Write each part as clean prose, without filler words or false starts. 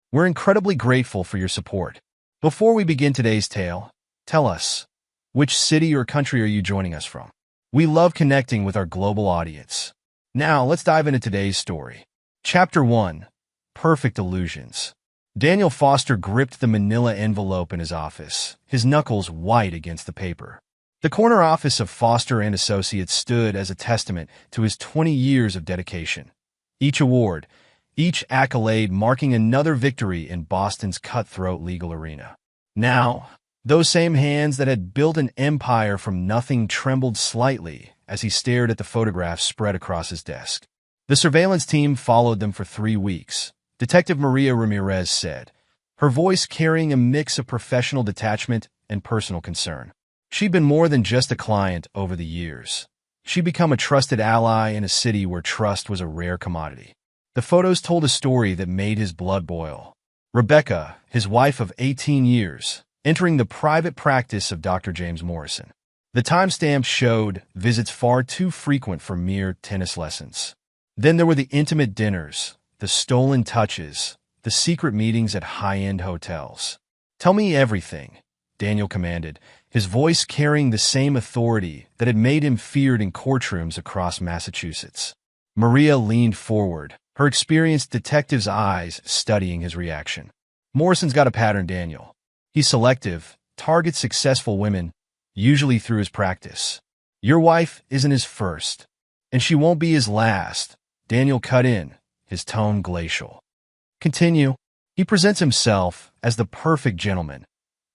We're incredibly grateful for your support. Before we begin today's tale, tell us, which city or country are you joining us from? We love connecting with our global audience. Now, let's dive into today's story. Chapter 1. Perfect Illusions. Daniel Foster gripped the manila envelope in his office, his knuckles white against the paper. The corner office of Foster and Associates stood as a testament to his 20 years of dedication. Each award, each accolade marking another victory in Boston's cutthroat legal arena. Now, those same hands that had built an empire from nothing trembled slightly as he stared at the photographs spread across his desk. The surveillance team followed them for 3 weeks, Detective Maria Ramirez said, her voice carrying a mix of professional detachment and personal concern. She'd been more than just a client over the years. She'd become a trusted ally in a city where trust was a rare commodity. The photos told a story that made his blood boil. Rebecca, his wife of 18 years, entering the private practice of Dr. James Morrison. The timestamps showed visits far too frequent for mere tennis lessons. Then there were the intimate dinners, the stolen touches, the secret meetings at high-end hotels. Tell me everything, Daniel commanded, his voice carrying the same authority that had made him feared in courtrooms across Massachusetts. Maria leaned forward, her experienced detective's eyes studying his reaction. Morrison's got a pattern, Daniel. He's selective, targets successful women, usually through his practice. Your wife isn't his first, and she won't be his last. Daniel cut in, his tone glacial. Continue. He presents himself as the perfect gentleman,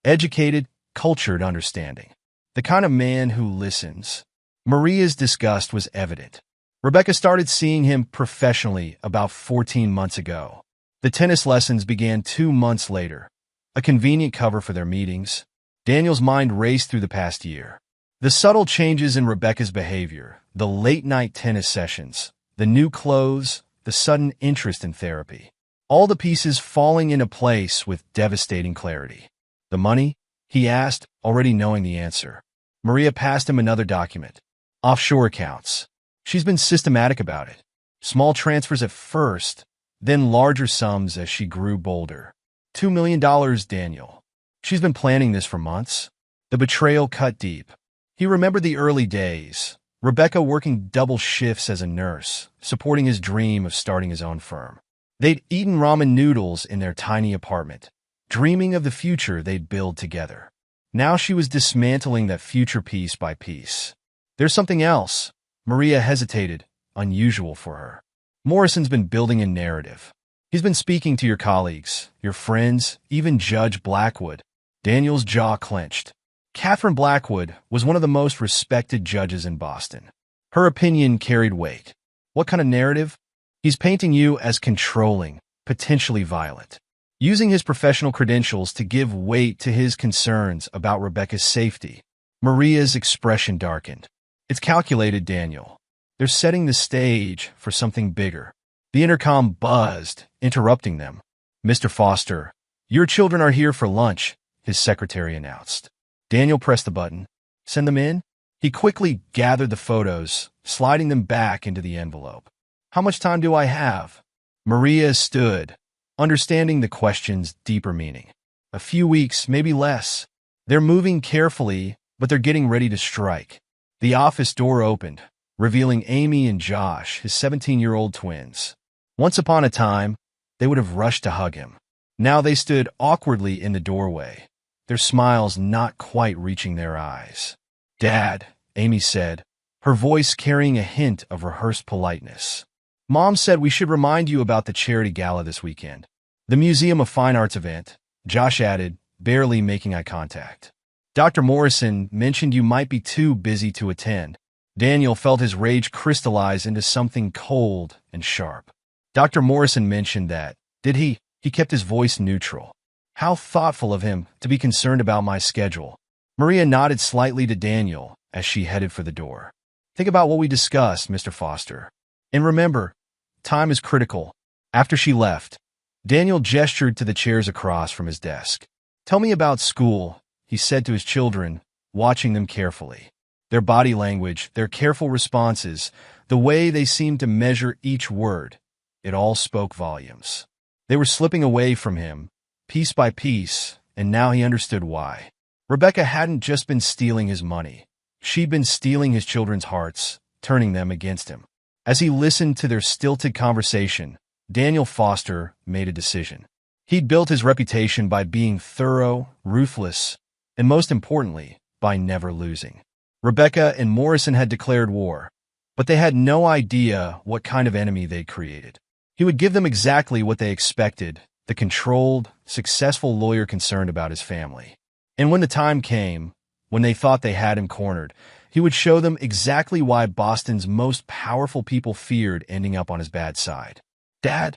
educated, cultured, understanding. The kind of man who listens. Maria's disgust was evident. Rebecca started seeing him professionally about 14 months ago. The tennis lessons began 2 months later, a convenient cover for their meetings. Daniel's mind raced through the past year. The subtle changes in Rebecca's behavior, the late-night tennis sessions, the new clothes, the sudden interest in therapy. All the pieces falling into place with devastating clarity. The money? He asked, already knowing the answer. Maria passed him another document. Offshore accounts. She's been systematic about it. Small transfers at first, then larger sums as she grew bolder. $2 million, Daniel. She's been planning this for months. The betrayal cut deep. He remembered the early days. Rebecca working double shifts as a nurse, supporting his dream of starting his own firm. They'd eaten ramen noodles in their tiny apartment, dreaming of the future they'd build together. Now she was dismantling that future piece by piece. There's something else. Maria hesitated, unusual for her. Morrison's been building a narrative. He's been speaking to your colleagues, your friends, even Judge Blackwood. Daniel's jaw clenched. Catherine Blackwood was one of the most respected judges in Boston. Her opinion carried weight. What kind of narrative? He's painting you as controlling, potentially violent, using his professional credentials to give weight to his concerns about Rebecca's safety. Maria's expression darkened. It's calculated, Daniel. They're setting the stage for something bigger. The intercom buzzed, interrupting them. Mr. Foster, your children are here for lunch, his secretary announced. Daniel pressed the button. Send them in? He quickly gathered the photos, sliding them back into the envelope. How much time do I have? Maria stood, understanding the question's deeper meaning. A few weeks, maybe less. They're moving carefully, but they're getting ready to strike. The office door opened, revealing Amy and Josh, his 17-year-old twins. Once upon a time, they would have rushed to hug him. Now they stood awkwardly in the doorway, their smiles not quite reaching their eyes. Dad, Amy said, her voice carrying a hint of rehearsed politeness. Mom said we should remind you about the charity gala this weekend. The Museum of Fine Arts event, Josh added, barely making eye contact. Dr. Morrison mentioned you might be too busy to attend. Daniel felt his rage crystallize into something cold and sharp. Dr. Morrison mentioned that. Did he? He kept his voice neutral. How thoughtful of him to be concerned about my schedule. Maria nodded slightly to Daniel as she headed for the door. Think about what we discussed, Mr. Foster. And remember, time is critical. After she left, Daniel gestured to the chairs across from his desk. Tell me about school, he said to his children, watching them carefully. Their body language, their careful responses, the way they seemed to measure each word, it all spoke volumes. They were slipping away from him, piece by piece, and now he understood why. Rebecca hadn't just been stealing his money. She'd been stealing his children's hearts, turning them against him. As he listened to their stilted conversation, Daniel Foster made a decision. He'd built his reputation by being thorough, ruthless, and most importantly, by never losing. Rebecca and Morrison had declared war, but they had no idea what kind of enemy they'd created. He would give them exactly what they expected, the controlled, successful lawyer concerned about his family. And when the time came, when they thought they had him cornered, he would show them exactly why Boston's most powerful people feared ending up on his bad side. "Dad?"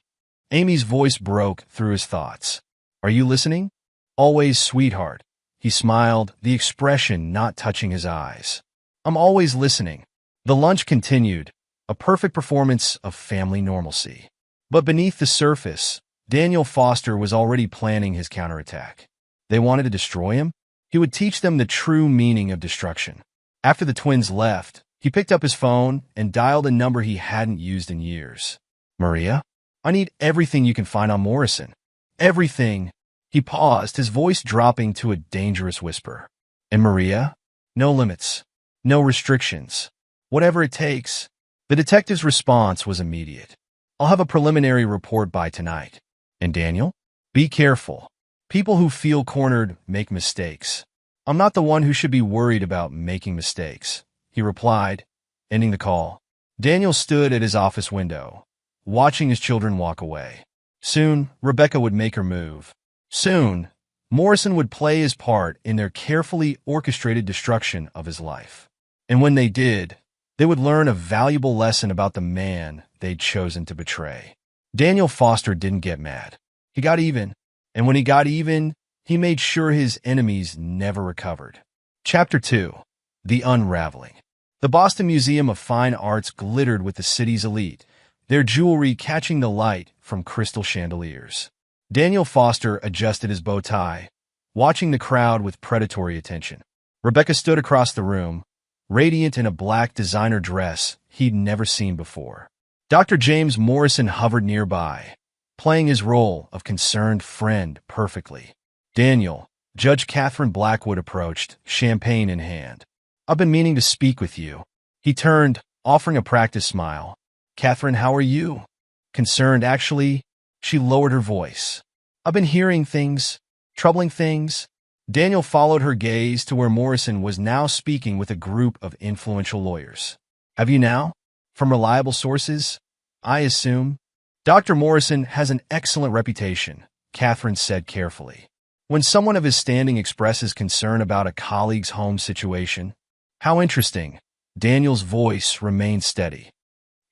Amy's voice broke through his thoughts. "Are you listening?" "Always, sweetheart." He smiled, the expression not touching his eyes. "I'm always listening." The lunch continued, a perfect performance of family normalcy. But beneath the surface, Daniel Foster was already planning his counterattack. They wanted to destroy him? He would teach them the true meaning of destruction. After the twins left, he picked up his phone and dialed a number he hadn't used in years. "Maria? I need everything you can find on Morrison." "Everything." He paused, his voice dropping to a dangerous whisper. "And Maria? No limits. No restrictions. Whatever it takes." The detective's response was immediate. "I'll have a preliminary report by tonight." "And Daniel? Be careful. People who feel cornered make mistakes." "I'm not the one who should be worried about making mistakes," he replied, ending the call. Daniel stood at his office window, watching his children walk away. Soon, Rebecca would make her move. Soon, Morrison would play his part in their carefully orchestrated destruction of his life. And when they did, they would learn a valuable lesson about the man they'd chosen to betray. Daniel Foster didn't get mad. He got even. And when he got even, he made sure his enemies never recovered. Chapter 2. The Unraveling. The Boston Museum of Fine Arts glittered with the city's elite, their jewelry catching the light from crystal chandeliers. Daniel Foster adjusted his bow tie, watching the crowd with predatory attention. Rebecca stood across the room, radiant in a black designer dress he'd never seen before. Dr. James Morrison hovered nearby, playing his role of concerned friend perfectly. "Daniel," Judge Catherine Blackwood approached, champagne in hand. "I've been meaning to speak with you." He turned, offering a practice smile. "Catherine, how are you?" "Concerned, actually." She lowered her voice. "I've been hearing things, troubling things." Daniel followed her gaze to where Morrison was now speaking with a group of influential lawyers. "Have you now? From reliable sources, I assume?" "Dr. Morrison has an excellent reputation," Catherine said carefully. "When someone of his standing expresses concern about a colleague's home situation." "How interesting." Daniel's voice remained steady.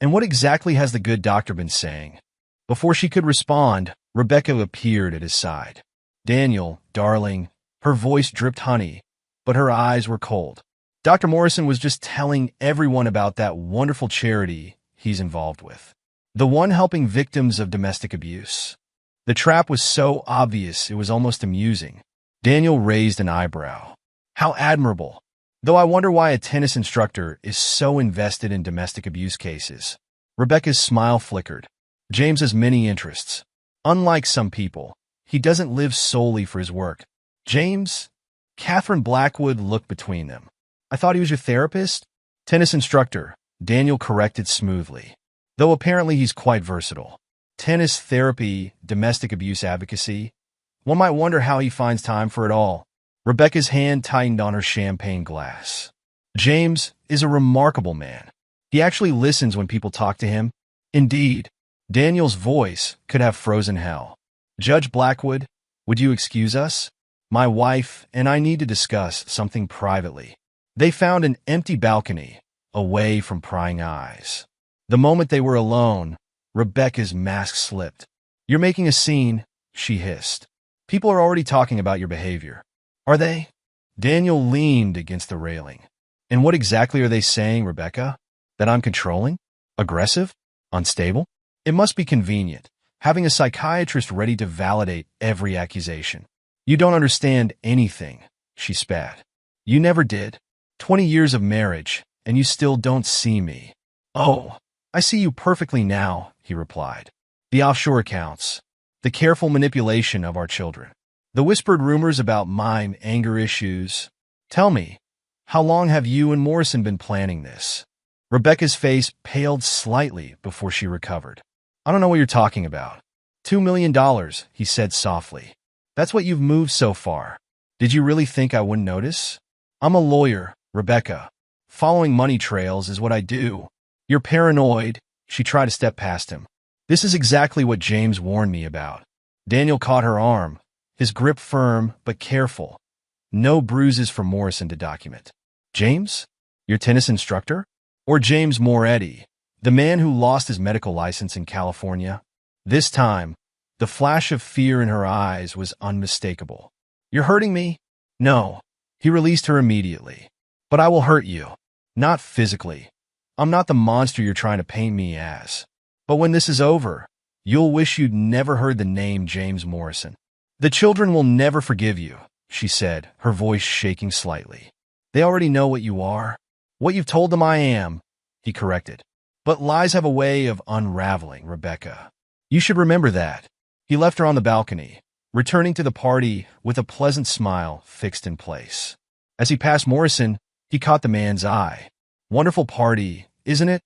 "And what exactly has the good doctor been saying?" Before she could respond, Rebecca appeared at his side. "Daniel, darling," her voice dripped honey, but her eyes were cold. "Dr. Morrison was just telling everyone about that wonderful charity he's involved with. The one helping victims of domestic abuse." The trap was so obvious it was almost amusing. Daniel raised an eyebrow. "How admirable. Though I wonder why a tennis instructor is so invested in domestic abuse cases." Rebecca's smile flickered. "James has many interests. Unlike some people, he doesn't live solely for his work." "James?" Catherine Blackwood looked between them. "I thought he was your therapist?" "Tennis instructor," Daniel corrected smoothly. "Though apparently he's quite versatile. Tennis, therapy, domestic abuse advocacy. One might wonder how he finds time for it all." Rebecca's hand tightened on her champagne glass. "James is a remarkable man. He actually listens when people talk to him." "Indeed." Daniel's voice could have frozen hell. "Judge Blackwood, would you excuse us? My wife and I need to discuss something privately." They found an empty balcony, away from prying eyes. The moment they were alone, Rebecca's mask slipped. "You're making a scene," she hissed. "People are already talking about your behavior." "Are they?" Daniel leaned against the railing. "And what exactly are they saying, Rebecca? That I'm controlling? Aggressive? Unstable? It must be convenient, having a psychiatrist ready to validate every accusation." "You don't understand anything," she spat. "You never did. 20 years of marriage, and you still don't see me." "Oh, I see you perfectly now," he replied. "The offshore accounts." the careful manipulation of our children, the whispered rumors about my anger issues. Tell me, how long have you and Morrison been planning this? Rebecca's face paled slightly before she recovered. I don't know what you're talking about. $2 million, he said softly. That's what you've moved so far. Did you really think I wouldn't notice? I'm a lawyer, Rebecca. Following money trails is what I do. You're paranoid. She tried to step past him. This is exactly what James warned me about. Daniel caught her arm, his grip firm but careful. No bruises for Morrison to document. James? Your tennis instructor? Or James Moretti, the man who lost his medical license in California? This time, the flash of fear in her eyes was unmistakable. You're hurting me? No. He released her immediately. But I will hurt you. Not physically. I'm not the monster you're trying to paint me as. But when this is over, you'll wish you'd never heard the name James Morrison. The children will never forgive you, she said, her voice shaking slightly. They already know what you are. What you've told them I am, he corrected. But lies have a way of unraveling, Rebecca. You should remember that. He left her on the balcony, returning to the party with a pleasant smile fixed in place. As he passed Morrison, he caught the man's eye. Wonderful party, isn't it?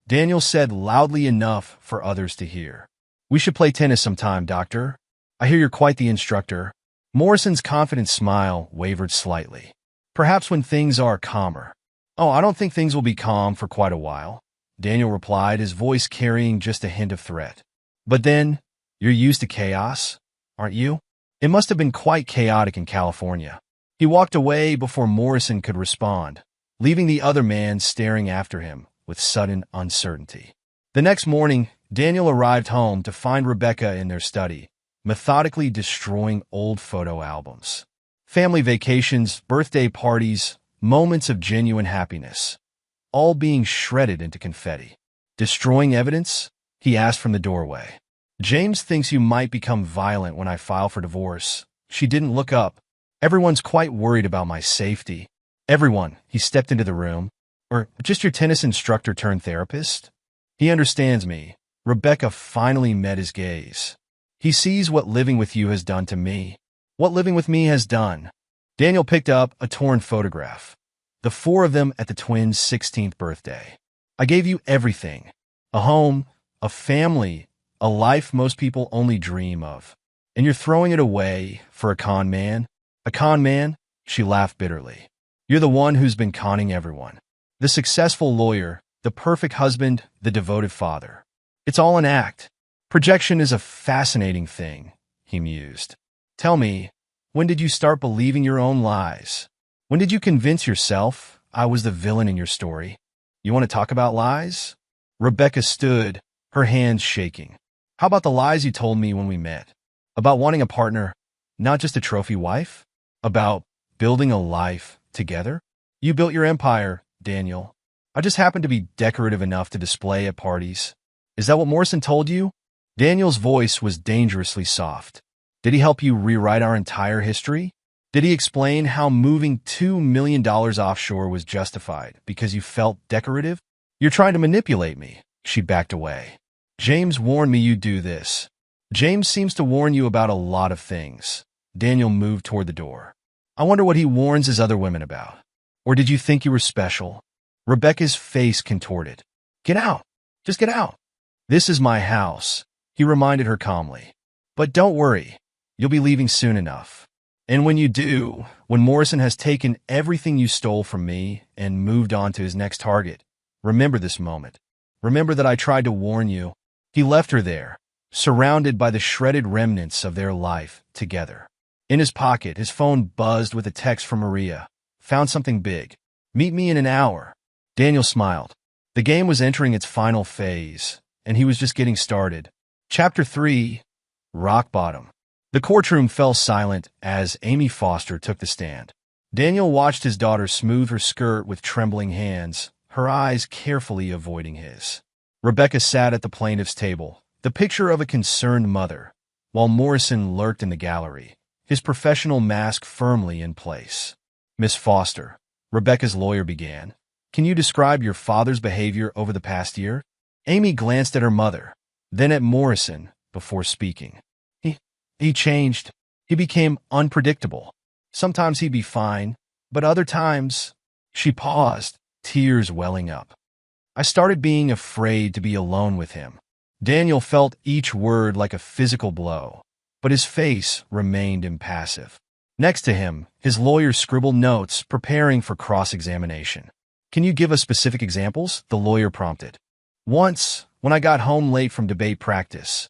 Daniel said loudly enough for others to hear. We should play tennis sometime, doctor. I hear you're quite the instructor. Morrison's confident smile wavered slightly. Perhaps when things are calmer. Oh, I don't think things will be calm for quite a while, Daniel replied, his voice carrying just a hint of threat. But then, you're used to chaos, aren't you? It must have been quite chaotic in California. He walked away before Morrison could respond, leaving the other man staring after him with sudden uncertainty. The next morning, Daniel arrived home to find Rebecca in their study, methodically destroying old photo albums. Family vacations, birthday parties, moments of genuine happiness, all being shredded into confetti. Destroying evidence? He asked from the doorway. James thinks you might become violent when I file for divorce. She didn't look up. Everyone's quite worried about my safety. Everyone, he stepped into the room. Or just your tennis instructor turned therapist? He understands me. Rebecca finally met his gaze. He sees what living with you has done to me. What living with me has done. Daniel picked up a torn photograph. The four of them at the twins' 16th birthday. I gave you everything. A home, a family, a life most people only dream of. And you're throwing it away for a con man? A con man? She laughed bitterly. You're the one who's been conning everyone. The successful lawyer, the perfect husband, the devoted father. It's all an act. Projection is a fascinating thing, he mused. Tell me, when did you start believing your own lies? When did you convince yourself I was the villain in your story? You want to talk about lies? Rebecca stood, her hands shaking. How about the lies you told me when we met? About wanting a partner, not just a trophy wife? About building a life together? You built your empire, Daniel. I just happened to be decorative enough to display at parties. Is that what Morrison told you? Daniel's voice was dangerously soft. Did he help you rewrite our entire history? Did he explain how moving $2 million offshore was justified because you felt decorative? You're trying to manipulate me. She backed away. James warned me you'd do this. James seems to warn you about a lot of things. Daniel moved toward the door. I wonder what he warns his other women about. Or did you think you were special? Rebecca's face contorted. Get out. Just get out. This is my house, he reminded her calmly. But don't worry. You'll be leaving soon enough. And when you do, when Morrison has taken everything you stole from me and moved on to his next target, remember this moment. Remember that I tried to warn you. He left her there, surrounded by the shredded remnants of their life together. In his pocket, his phone buzzed with a text from Maria. Found something big. Meet me in an hour. Daniel smiled. The game was entering its final phase, and he was just getting started. Chapter 3, Rock Bottom. The courtroom fell silent as Amy Foster took the stand. Daniel watched his daughter smooth her skirt with trembling hands, her eyes carefully avoiding his. Rebecca sat at the plaintiff's table, the picture of a concerned mother, while Morrison lurked in the gallery, his professional mask firmly in place. Miss Foster, Rebecca's lawyer began, can you describe your father's behavior over the past year? Amy glanced at her mother, then at Morrison, before speaking. He changed. He became unpredictable. Sometimes he'd be fine, but other times, she paused, tears welling up. I started being afraid to be alone with him. Daniel felt each word like a physical blow, but his face remained impassive. Next to him, his lawyer scribbled notes, preparing for cross-examination. "Can you give us specific examples?" the lawyer prompted. "Once, when I got home late from debate practice,"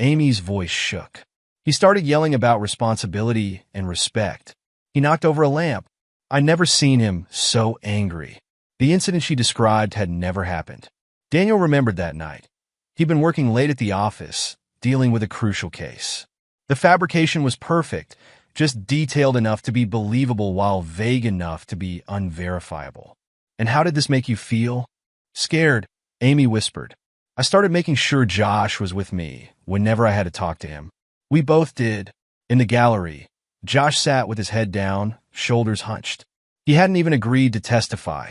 Amy's voice shook. "He started yelling about responsibility and respect. He knocked over a lamp. I'd never seen him so angry." The incident she described had never happened. Daniel remembered that night. He'd been working late at the office, dealing with a crucial case. The fabrication was perfect, just detailed enough to be believable while vague enough to be unverifiable. "And how did this make you feel?" "Scared," Amy whispered. "I started making sure Josh was with me whenever I had to talk to him." We both did. In the gallery, Josh sat with his head down, shoulders hunched. He hadn't even agreed to testify.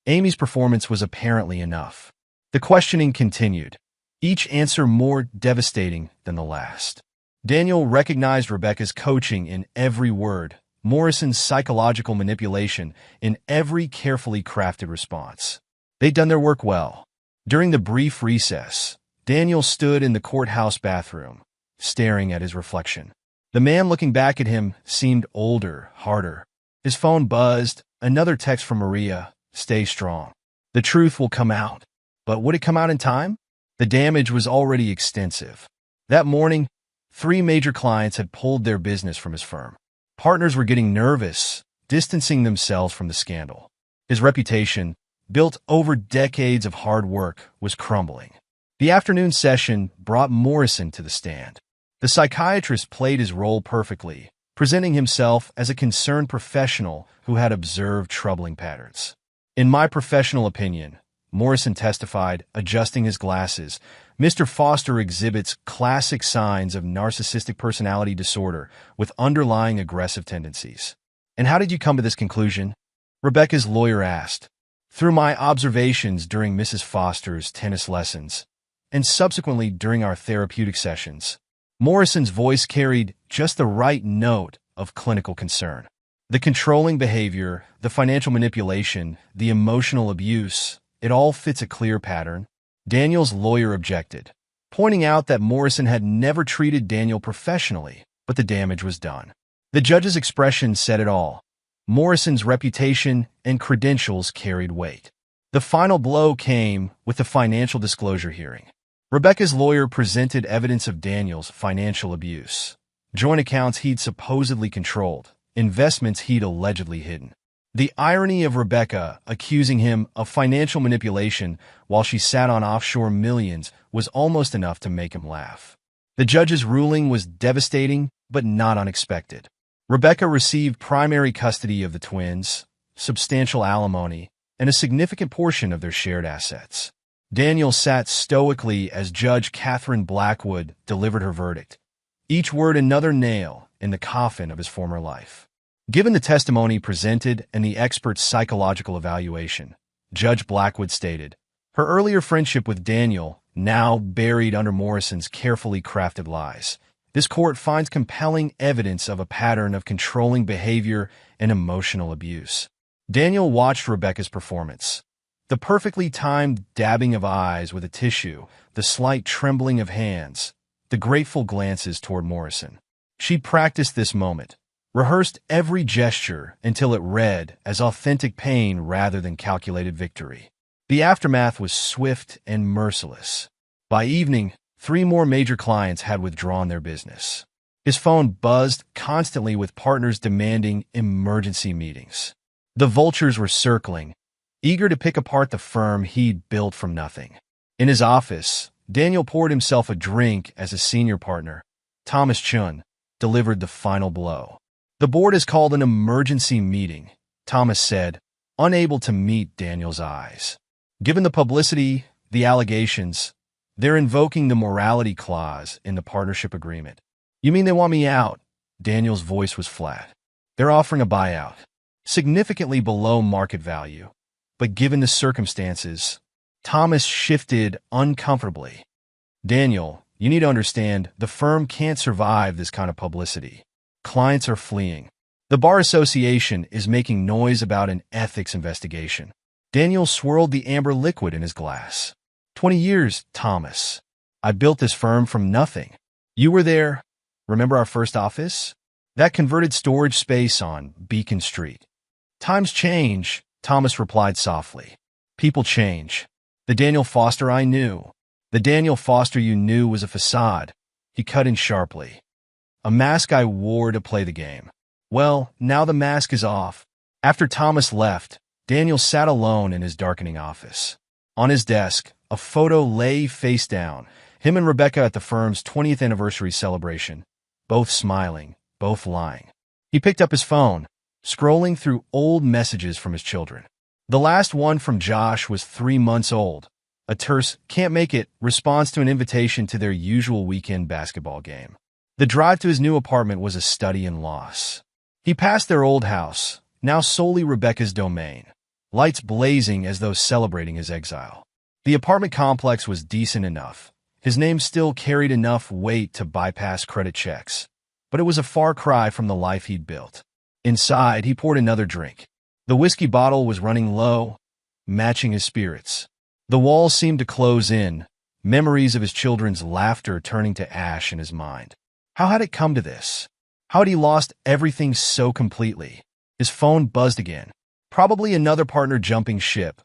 Amy's performance was apparently enough. The questioning continued, each answer more devastating than the last. Daniel recognized Rebecca's coaching in every word, Morrison's psychological manipulation in every carefully crafted response. They'd done their work well. During the brief recess, Daniel stood in the courthouse bathroom, staring at his reflection. The man looking back at him seemed older, harder. His phone buzzed, another text from Maria, "Stay strong. The truth will come out." But would it come out in time? The damage was already extensive. That morning, 3 major clients had pulled their business from his firm. Partners were getting nervous, distancing themselves from the scandal. His reputation, built over decades of hard work, was crumbling. The afternoon session brought Morrison to the stand. The psychiatrist played his role perfectly, presenting himself as a concerned professional who had observed troubling patterns. "In my professional opinion," Morrison testified, adjusting his glasses, "Mr. Foster exhibits classic signs of narcissistic personality disorder with underlying aggressive tendencies." "And how did you come to this conclusion?" Rebecca's lawyer asked. "Through my observations during Mrs. Foster's tennis lessons, and subsequently during our therapeutic sessions." Morrison's voice carried just the right note of clinical concern. The controlling behavior, the financial manipulation, the emotional abuse, it all fits a clear pattern. Daniel's lawyer objected, pointing out that Morrison had never treated Daniel professionally, but the damage was done. The judge's expression said it all. Morrison's reputation and credentials carried weight. The final blow came with the financial disclosure hearing. Rebecca's lawyer presented evidence of Daniel's financial abuse. Joint accounts he'd supposedly controlled, investments he'd allegedly hidden. The irony of Rebecca accusing him of financial manipulation while she sat on offshore millions was almost enough to make him laugh. The judge's ruling was devastating, but not unexpected. Rebecca received primary custody of the twins, substantial alimony, and a significant portion of their shared assets. Daniel sat stoically as Judge Catherine Blackwood delivered her verdict, each word another nail in the coffin of his former life. Given the testimony presented and the expert's psychological evaluation, Judge Blackwood stated, her earlier friendship with Daniel, now buried under Morrison's carefully crafted lies. This court finds compelling evidence of a pattern of controlling behavior and emotional abuse. Daniel watched Rebecca's performance. The perfectly timed dabbing of eyes with a tissue, the slight trembling of hands, the grateful glances toward Morrison. She practiced this moment, rehearsed every gesture until it read as authentic pain rather than calculated victory. The aftermath was swift and merciless. By evening, 3 more major clients had withdrawn their business. His phone buzzed constantly with partners demanding emergency meetings. The vultures were circling, eager to pick apart the firm he'd built from nothing. In his office, Daniel poured himself a drink as a senior partner, Thomas Chun, delivered the final blow. "The board has called an emergency meeting," Thomas said, unable to meet Daniel's eyes. "Given the publicity, the allegations, they're invoking the morality clause in the partnership agreement." "You mean they want me out?" Daniel's voice was flat. "They're offering a buyout, significantly below market value. But given the circumstances," Thomas shifted uncomfortably. "Daniel, You need to understand, the firm can't survive this kind of publicity. Clients are fleeing. The Bar Association is making noise about an ethics investigation. Daniel swirled the amber liquid in his glass. 20 years, Thomas. I built this firm from nothing. You were there. Remember our first office? That converted storage space on Beacon Street. Times change, Thomas replied softly. People change. The Daniel Foster I knew. The Daniel Foster you knew was a facade. He cut in sharply. A mask I wore to play the game. Well, now the mask is off. After Thomas left, Daniel sat alone in his darkening office. On his desk, a photo lay face down, him and Rebecca at the firm's 20th anniversary celebration, both smiling, both lying. He picked up his phone, scrolling through old messages from his children. The last one from Josh was 3 months old. A terse, can't make it, response to an invitation to their usual weekend basketball game. The drive to his new apartment was a study in loss. He passed their old house, now solely Rebecca's domain, lights blazing as though celebrating his exile. The apartment complex was decent enough. His name still carried enough weight to bypass credit checks, but it was a far cry from the life he'd built. Inside, he poured another drink. The whiskey bottle was running low, matching his spirits. The walls seemed to close in, memories of his children's laughter turning to ash in his mind. How had it come to this? How had he lost everything so completely? His phone buzzed again. Probably another partner jumping ship,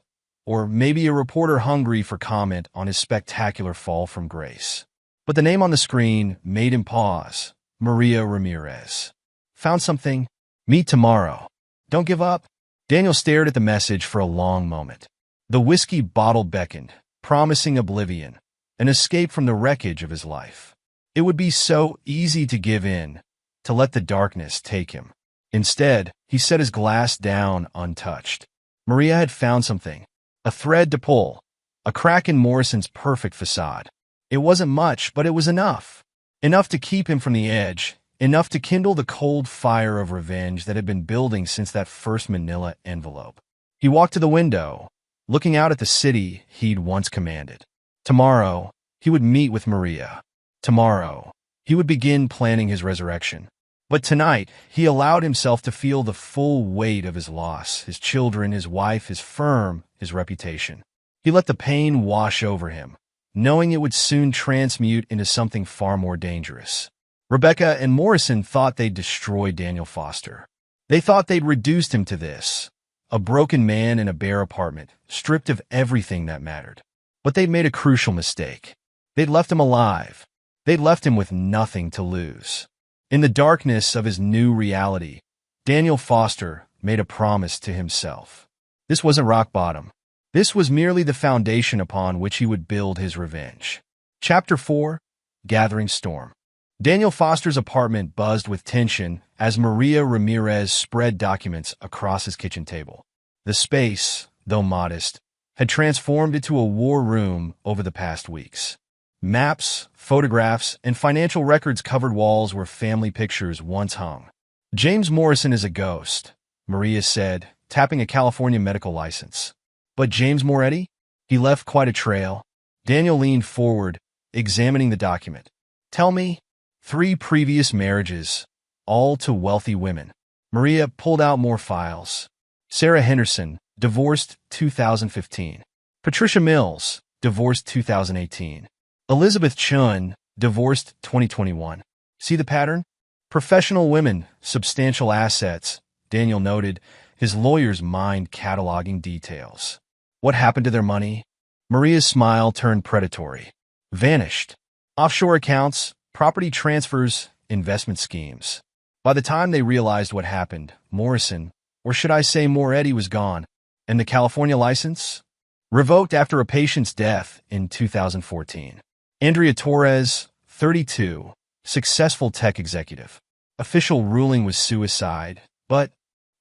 or maybe a reporter hungry for comment on his spectacular fall from grace. But the name on the screen made him pause. Maria Ramirez. Found something? Meet tomorrow. Don't give up. Daniel stared at the message for a long moment. The whiskey bottle beckoned, promising oblivion, an escape from the wreckage of his life. It would be so easy to give in, to let the darkness take him. Instead, he set his glass down untouched. Maria had found something, a thread to pull, a crack in Morrison's perfect facade. It wasn't much, but it was enough. Enough to keep him from the edge, enough to kindle the cold fire of revenge that had been building since that first manila envelope. He walked to the window, looking out at the city he'd once commanded. Tomorrow, he would meet with Maria. Tomorrow, he would begin planning his resurrection. But tonight, he allowed himself to feel the full weight of his loss, his children, his wife, his firm, his reputation. He let the pain wash over him, knowing it would soon transmute into something far more dangerous. Rebecca and Morrison thought they'd destroyed Daniel Foster. They thought they'd reduced him to this, a broken man in a bare apartment, stripped of everything that mattered. But they'd made a crucial mistake. They'd left him alive. They'd left him with nothing to lose. In the darkness of his new reality, Daniel Foster made a promise to himself. This wasn't rock bottom. This was merely the foundation upon which he would build his revenge. Chapter 4: Gathering Storm. Daniel Foster's apartment buzzed with tension as Maria Ramirez spread documents across his kitchen table. The space, though modest, had transformed into a war room over the past weeks. Maps, photographs, and financial records covered walls where family pictures once hung. James Morrison is a ghost, Maria said, tapping a California medical license. But James Moretti? He left quite a trail. Daniel leaned forward, examining the document. Tell me. 3 previous marriages, all to wealthy women. Maria pulled out more files. Sarah Henderson, divorced 2015. Patricia Mills, divorced 2018. Elizabeth Chun, divorced 2021. See the pattern? Professional women, substantial assets, Daniel noted, his lawyer's mind cataloging details. What happened to their money? Maria's smile turned predatory. Vanished. Offshore accounts, property transfers, investment schemes. By the time they realized what happened, Morrison, or should I say Moretti, was gone. And the California license? Revoked after a patient's death in 2014. Andrea Torres, 32, successful tech executive. Official ruling was suicide, but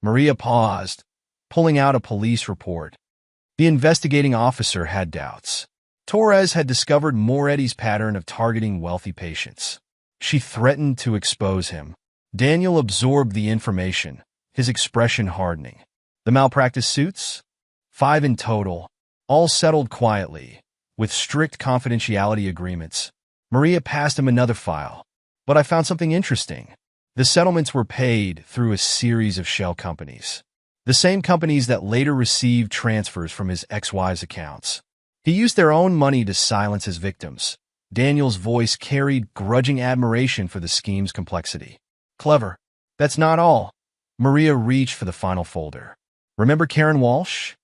Maria paused, pulling out a police report. The investigating officer had doubts. Torres had discovered Moretti's pattern of targeting wealthy patients. She threatened to expose him. Daniel absorbed the information, his expression hardening. The malpractice suits? 5 in total, all settled quietly, with strict confidentiality agreements. Maria passed him another file. But I found something interesting. The settlements were paid through a series of shell companies. The same companies that later received transfers from his ex-wife's accounts. He used their own money to silence his victims. Daniel's voice carried grudging admiration for the scheme's complexity. Clever. That's not all. Maria reached for the final folder. Remember Karen Walsh?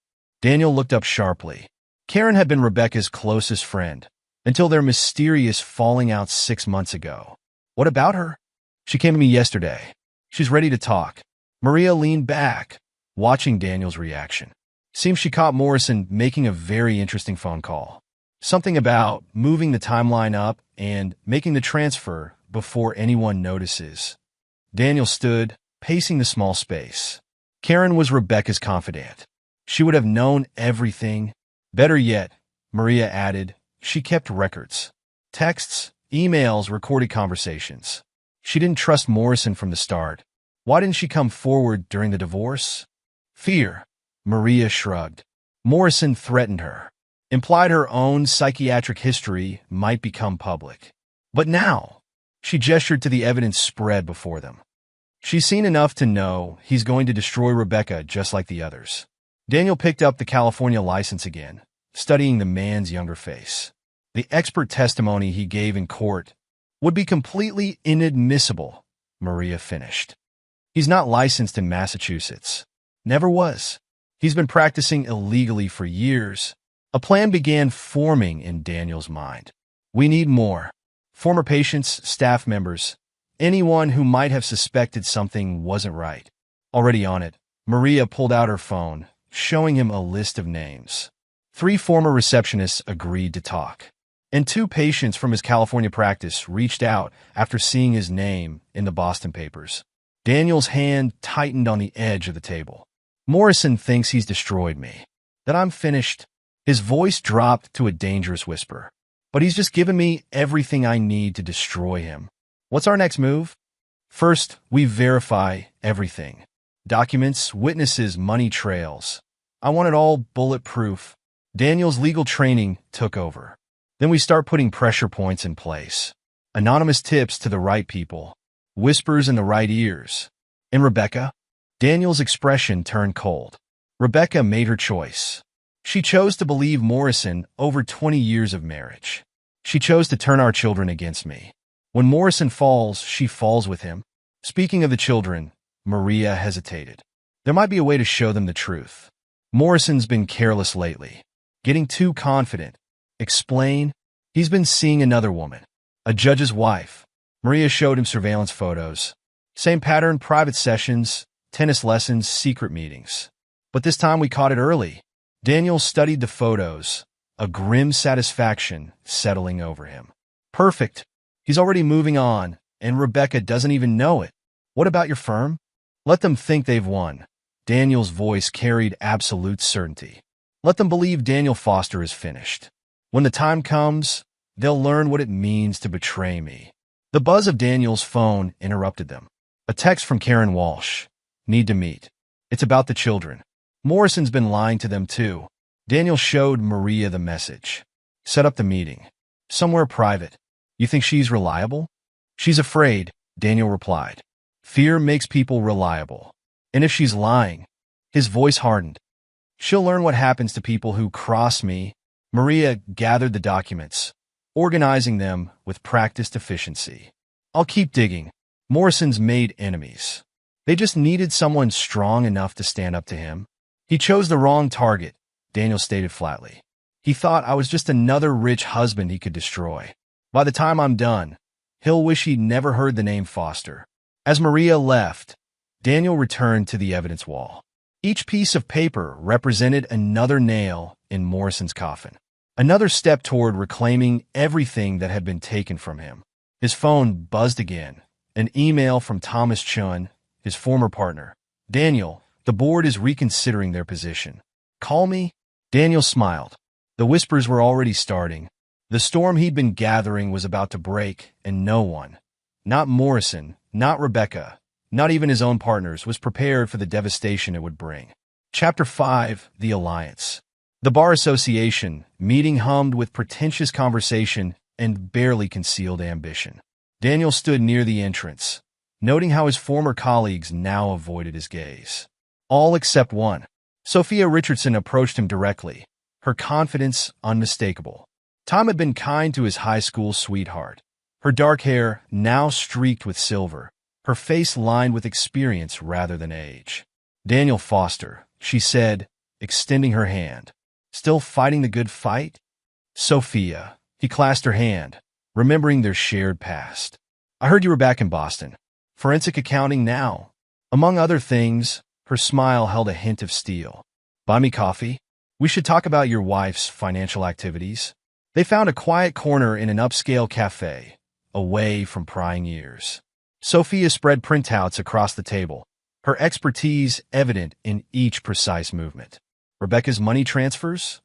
Daniel looked up sharply. Karen had been Rebecca's closest friend, until their mysterious falling out 6 months ago. What about her? She came to me yesterday. She's ready to talk. Maria leaned back, watching Daniel's reaction. Seems she caught Morrison making a very interesting phone call. Something about moving the timeline up and making the transfer before anyone notices. Daniel stood, pacing the small space. Karen was Rebecca's confidant. She would have known everything. Better yet, Maria added, she kept records. Texts, emails, recorded conversations. She didn't trust Morrison from the start. Why didn't she come forward during the divorce? Fear. Maria shrugged. Morrison threatened her. Implied her own psychiatric history might become public. But now, she gestured to the evidence spread before them. She's seen enough to know he's going to destroy Rebecca just like the others. Daniel picked up the California license again, studying the man's younger face. The expert testimony he gave in court would be completely inadmissible, Maria finished. He's not licensed in Massachusetts. Never was. He's been practicing illegally for years. A plan began forming in Daniel's mind. We need more. Former patients, staff members, anyone who might have suspected something wasn't right. Already on it, Maria pulled out her phone, showing him a list of names. 3 former receptionists agreed to talk. And 2 patients from his California practice reached out after seeing his name in the Boston papers. Daniel's hand tightened on the edge of the table. Morrison thinks he's destroyed me. That I'm finished. His voice dropped to a dangerous whisper. But he's just given me everything I need to destroy him. What's our next move? First, we verify everything. Documents, witnesses, money trails. I want it all bulletproof. Daniel's legal training took over. Then we start putting pressure points in place. Anonymous tips to the right people. Whispers in the right ears. And Rebecca? Daniel's expression turned cold. Rebecca made her choice. She chose to believe Morrison over 20 years of marriage. She chose to turn our children against me. When Morrison falls, she falls with him. Speaking of the children, Maria hesitated. There might be a way to show them the truth. Morrison's been careless lately. Getting too confident. Explain? He's been seeing another woman. A judge's wife. Maria showed him surveillance photos. Same pattern, private sessions, tennis lessons, secret meetings. But this time we caught it early. Daniel studied the photos, a grim satisfaction settling over him. Perfect. He's already moving on, and Rebecca doesn't even know it. What about your firm? Let them think they've won. Daniel's voice carried absolute certainty. Let them believe Daniel Foster is finished. When the time comes, they'll learn what it means to betray me. The buzz of Daniel's phone interrupted them. A text from Karen Walsh. Need to meet. It's about the children. Morrison's been lying to them too. Daniel showed Maria the message. Set up the meeting. Somewhere private. You think she's reliable? She's afraid, Daniel replied. Fear makes people reliable. And if she's lying, his voice hardened. She'll learn what happens to people who cross me. Maria gathered the documents, organizing them with practiced efficiency. I'll keep digging. Morrison's made enemies. They just needed someone strong enough to stand up to him. He chose the wrong target, Daniel stated flatly. He thought I was just another rich husband he could destroy. By the time I'm done, he'll wish he'd never heard the name Foster. As Maria left, Daniel returned to the evidence wall. Each piece of paper represented another nail in Morrison's coffin. Another step toward reclaiming everything that had been taken from him. His phone buzzed again. An email from Thomas Chun, his former partner. Daniel, the board is reconsidering their position. Call me? Daniel smiled. The whispers were already starting. The storm he'd been gathering was about to break, and no one, not Morrison, not Rebecca, not even his own partners, was prepared for the devastation it would bring. Chapter 5, The Alliance. The Bar Association meeting hummed with pretentious conversation and barely concealed ambition. Daniel stood near the entrance, noting how his former colleagues now avoided his gaze. All except one. Sophia Richardson approached him directly, her confidence unmistakable. Tom had been kind to his high school sweetheart, her dark hair now streaked with silver, her face lined with experience rather than age. "Daniel Foster," she said, extending her hand. "Still fighting the good fight?" "Sophia." He clasped her hand, remembering their shared past. "I heard you were back in Boston. Forensic accounting now." Among other things, her smile held a hint of steel. "Buy me coffee? We should talk about your wife's financial activities." They found a quiet corner in an upscale cafe, away from prying ears. Sophia spread printouts across the table, her expertise evident in each precise movement. "Rebecca's money transfers?"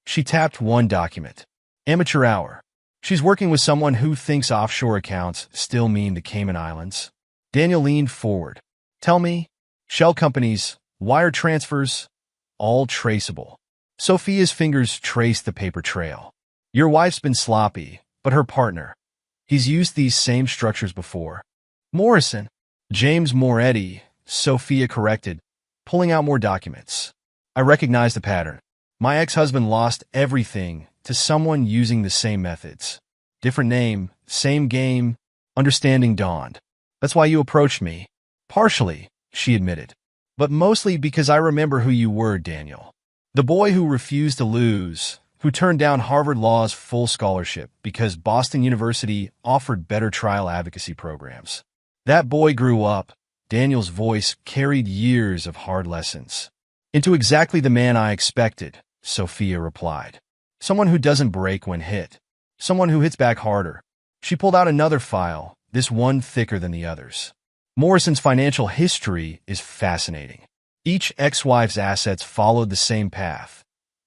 She tapped one document. "Amateur hour. She's working with someone who thinks offshore accounts still mean the Cayman Islands." Daniel leaned forward. "Tell me, shell companies, wire transfers, all traceable." Sophia's fingers traced the paper trail. "Your wife's been sloppy, but her partner, he's used these same structures before." "Morrison." "James Moretti," Sophia corrected, pulling out more documents. "I recognize the pattern. My ex-husband lost everything to someone using the same methods. Different name, same game." Understanding dawned. "That's why you approached me." "Partially," she admitted. "But mostly because I remember who you were, Daniel. The boy who refused to lose, who turned down Harvard Law's full scholarship because Boston University offered better trial advocacy programs. That boy grew up," Daniel's voice carried years of hard lessons, "into exactly the man I expected," Sophia replied. "Someone who doesn't break when hit. Someone who hits back harder." She pulled out another file, this one thicker than the others. "Morrison's financial history is fascinating. Each ex-wife's assets followed the same path.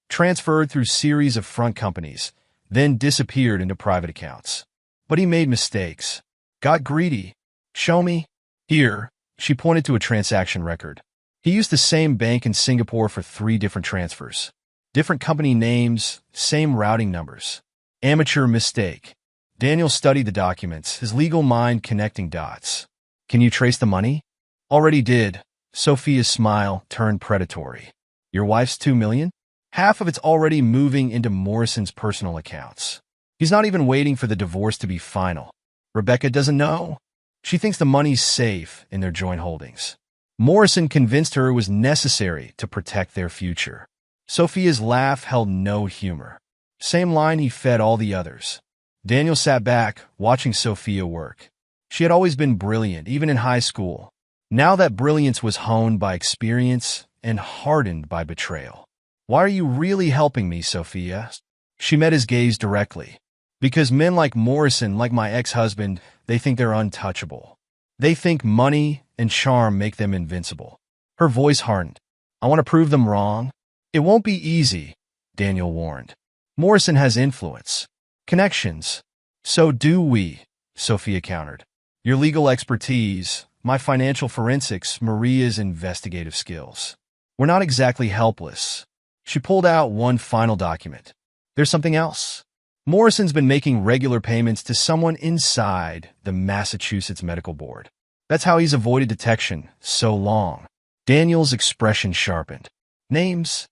Transferred through series of front companies, then disappeared into private accounts. But he made mistakes. Got greedy. Show me." "Here," she pointed to a transaction record. "He used the same bank in Singapore for 3 different transfers. Different company names, same routing numbers. Amateur mistake." Daniel studied the documents, his legal mind connecting dots. "Can you trace the money?" "Already did." Sophia's smile turned predatory. "Your wife's $2 million? Half of it's already moving into Morrison's personal accounts. He's not even waiting for the divorce to be final. Rebecca doesn't know. She thinks the money's safe in their joint holdings. Morrison convinced her it was necessary to protect their future." Sophia's laugh held no humor. "Same line he fed all the others." Daniel sat back, watching Sophia work. She had always been brilliant, even in high school. Now that brilliance was honed by experience and hardened by betrayal. "Why are you really helping me, Sophia?" She met his gaze directly. "Because men like Morrison, like my ex-husband, they think they're untouchable. They think money and charm make them invincible." Her voice hardened. "I want to prove them wrong." "It won't be easy," Daniel warned. "Morrison has influence. Connections." "So do we," Sophia countered. "Your legal expertise, my financial forensics, Maria's investigative skills. We're not exactly helpless." She pulled out one final document. "There's something else. Morrison's been making regular payments to someone inside the Massachusetts Medical Board. That's how he's avoided detection so long." Daniel's expression sharpened. "Names?"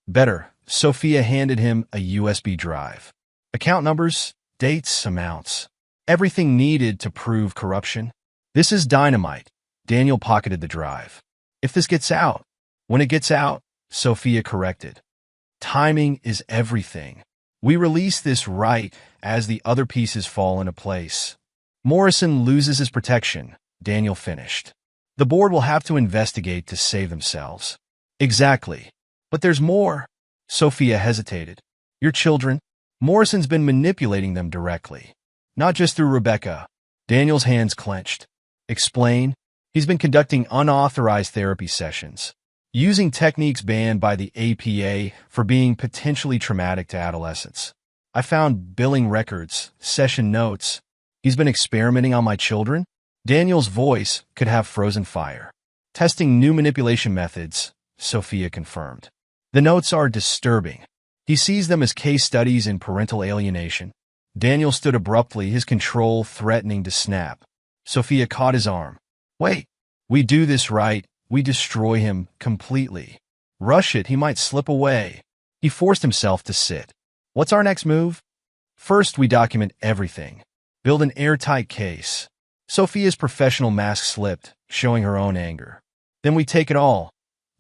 "Better." Sophia handed him a USB drive. "Account numbers, dates, amounts. Everything needed to prove corruption." "This is dynamite." Daniel pocketed the drive. "If this gets out." "When it gets out," Sophia corrected. "Timing is everything. We release this right as the other pieces fall into place." "Morrison loses his protection," Daniel finished. "The board will have to investigate to save themselves." "Exactly. But there's more." Sophia hesitated. "Your children?" "Morrison's been manipulating them directly. Not just through Rebecca." Daniel's hands clenched. "Explain." "He's been conducting unauthorized therapy sessions, using techniques banned by the APA for being potentially traumatic to adolescents. I found billing records, session notes. He's been experimenting on my children." Daniel's voice could have frozen fire. "Testing new manipulation methods," Sophia confirmed. "The notes are disturbing. He sees them as case studies in parental alienation." Daniel stood abruptly, his control threatening to snap. Sophia caught his arm. Wait, we do this right. We destroy him completely. Rush it, he might slip away. He forced himself to sit. What's our next move? First, we document everything. Build an airtight case. Sophia's professional mask slipped, showing her own anger. Then we take it all.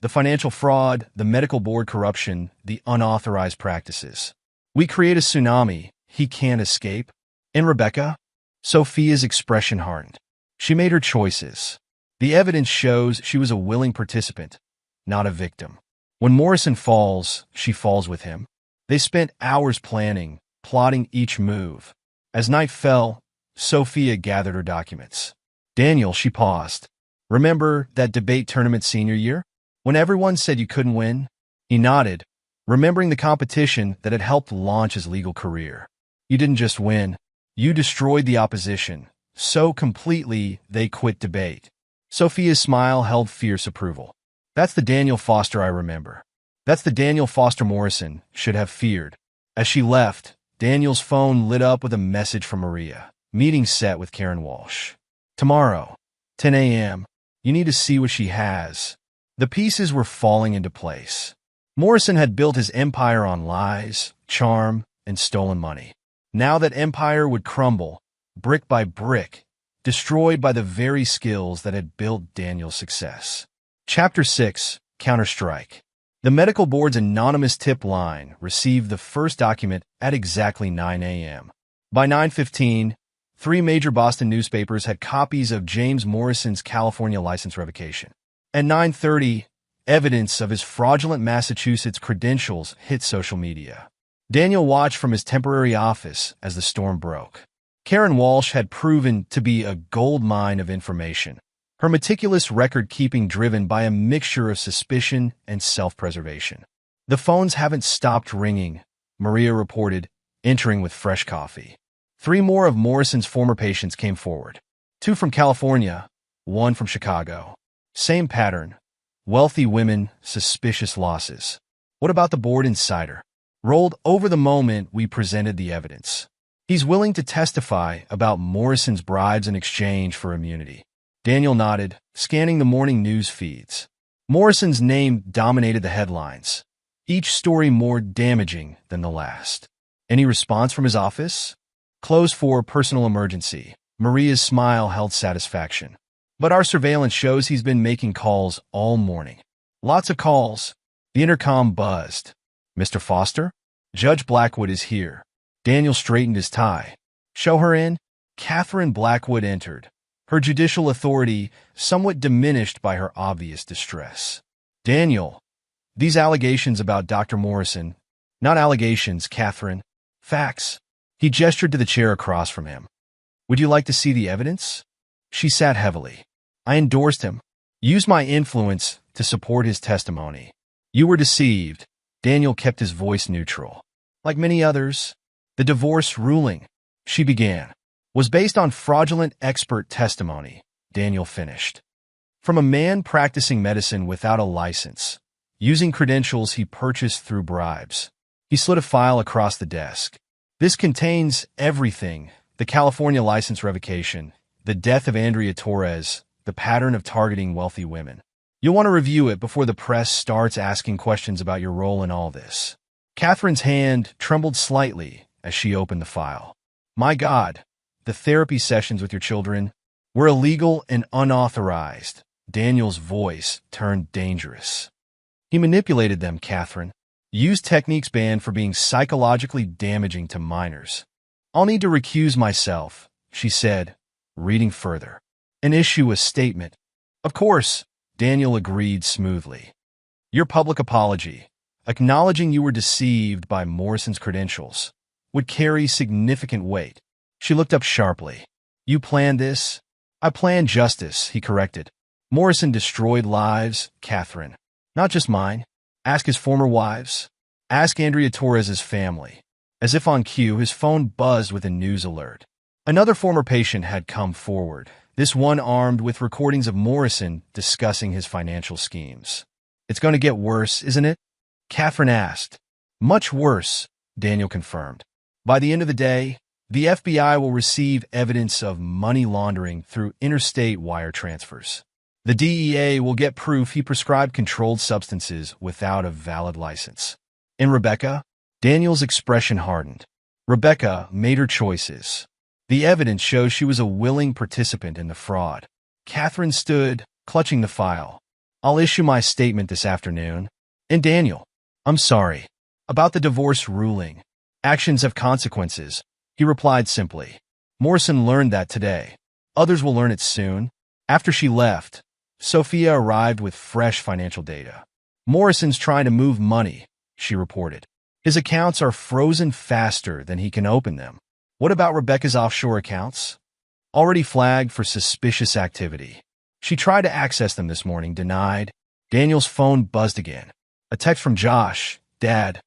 The financial fraud, the medical board corruption, the unauthorized practices. We create a tsunami. He can't escape. And Rebecca? Sophia's expression hardened. She made her choices. The evidence shows she was a willing participant, not a victim. When Morrison falls, she falls with him. They spent hours planning, plotting each move. As night fell, Sophia gathered her documents. Daniel, she paused. Remember that debate tournament senior year? When everyone said you couldn't win? He nodded, remembering the competition that had helped launch his legal career. You didn't just win. You destroyed the opposition, so completely they quit debate. Sophia's smile held fierce approval. That's the Daniel Foster I remember. That's the Daniel Foster Morrison should have feared. As she left, Daniel's phone lit up with a message from Maria. Meeting set with Karen Walsh. Tomorrow, 10 a.m. You need to see what she has. The pieces were falling into place. Morrison had built his empire on lies, charm, and stolen money. Now that empire would crumble, brick by brick, destroyed by the very skills that had built Daniel's success. Chapter 6, Counterstrike. The medical board's anonymous tip line received the first document at exactly 9 a.m. By 9:15, 3 major Boston newspapers had copies of James Morrison's California license revocation. At 9:30, evidence of his fraudulent Massachusetts credentials hit social media. Daniel watched from his temporary office as the storm broke. Karen Walsh had proven to be a gold mine of information, her meticulous record-keeping driven by a mixture of suspicion and self-preservation. The phones haven't stopped ringing, Maria reported, entering with fresh coffee. 3 more of Morrison's former patients came forward. 2 from California, 1 from Chicago. Same pattern. Wealthy women, suspicious losses. What about the board insider? Rolled over the moment we presented the evidence. He's willing to testify about Morrison's bribes in exchange for immunity. Daniel nodded, scanning the morning news feeds. Morrison's name dominated the headlines, each story more damaging than the last. Any response from his office? Closed for personal emergency. Maria's smile held satisfaction. But our surveillance shows he's been making calls all morning. Lots of calls. The intercom buzzed. Mr. Foster? Judge Blackwood is here. Daniel straightened his tie. Show her in. Catherine Blackwood entered, her judicial authority somewhat diminished by her obvious distress. Daniel, these allegations about Dr. Morrison, not allegations, Catherine. Facts. He gestured to the chair across from him. Would you like to see the evidence? She sat heavily. I endorsed him. Used my influence to support his testimony. You were deceived. Daniel kept his voice neutral. Like many others, the divorce ruling, she began, was based on fraudulent expert testimony, Daniel finished. From a man practicing medicine without a license, using credentials he purchased through bribes. He slid a file across the desk. This contains everything: the California license revocation, the death of Andrea Torres, the pattern of targeting wealthy women. You'll want to review it before the press starts asking questions about your role in all this. Catherine's hand trembled slightly as she opened the file. My God, the therapy sessions with your children were illegal and unauthorized. Daniel's voice turned dangerous. He manipulated them, Catherine. Used techniques banned for being psychologically damaging to minors. I'll need to recuse myself, she said, reading further. And issue a statement. Of course, Daniel agreed smoothly. Your public apology, acknowledging you were deceived by Morrison's credentials, would carry significant weight. She looked up sharply. You planned this? I planned justice, he corrected. Morrison destroyed lives, Catherine. Not just mine. Ask his former wives. Ask Andrea Torres's family. As if on cue, his phone buzzed with a news alert. Another former patient had come forward, this one armed with recordings of Morrison discussing his financial schemes. It's going to get worse, isn't it? Catherine asked. Much worse, Daniel confirmed. By the end of the day, The FBI will receive evidence of money laundering through interstate wire transfers. The DEA will get proof he prescribed controlled substances without a valid license. And Rebecca? Daniel's expression hardened. Rebecca made her choices. The evidence shows she was a willing participant in the fraud. Catherine stood, clutching the file. I'll issue my statement this afternoon. And Daniel, I'm sorry. About the divorce ruling. Actions have consequences, he replied simply. Morrison learned that today. Others will learn it soon. After she left, Sophia arrived with fresh financial data. Morrison's trying to move money, she reported. His accounts are frozen faster than he can open them. What about Rebecca's offshore accounts? Already flagged for suspicious activity. She tried to access them this morning, denied. Daniel's phone buzzed again. A text from Josh. Dad,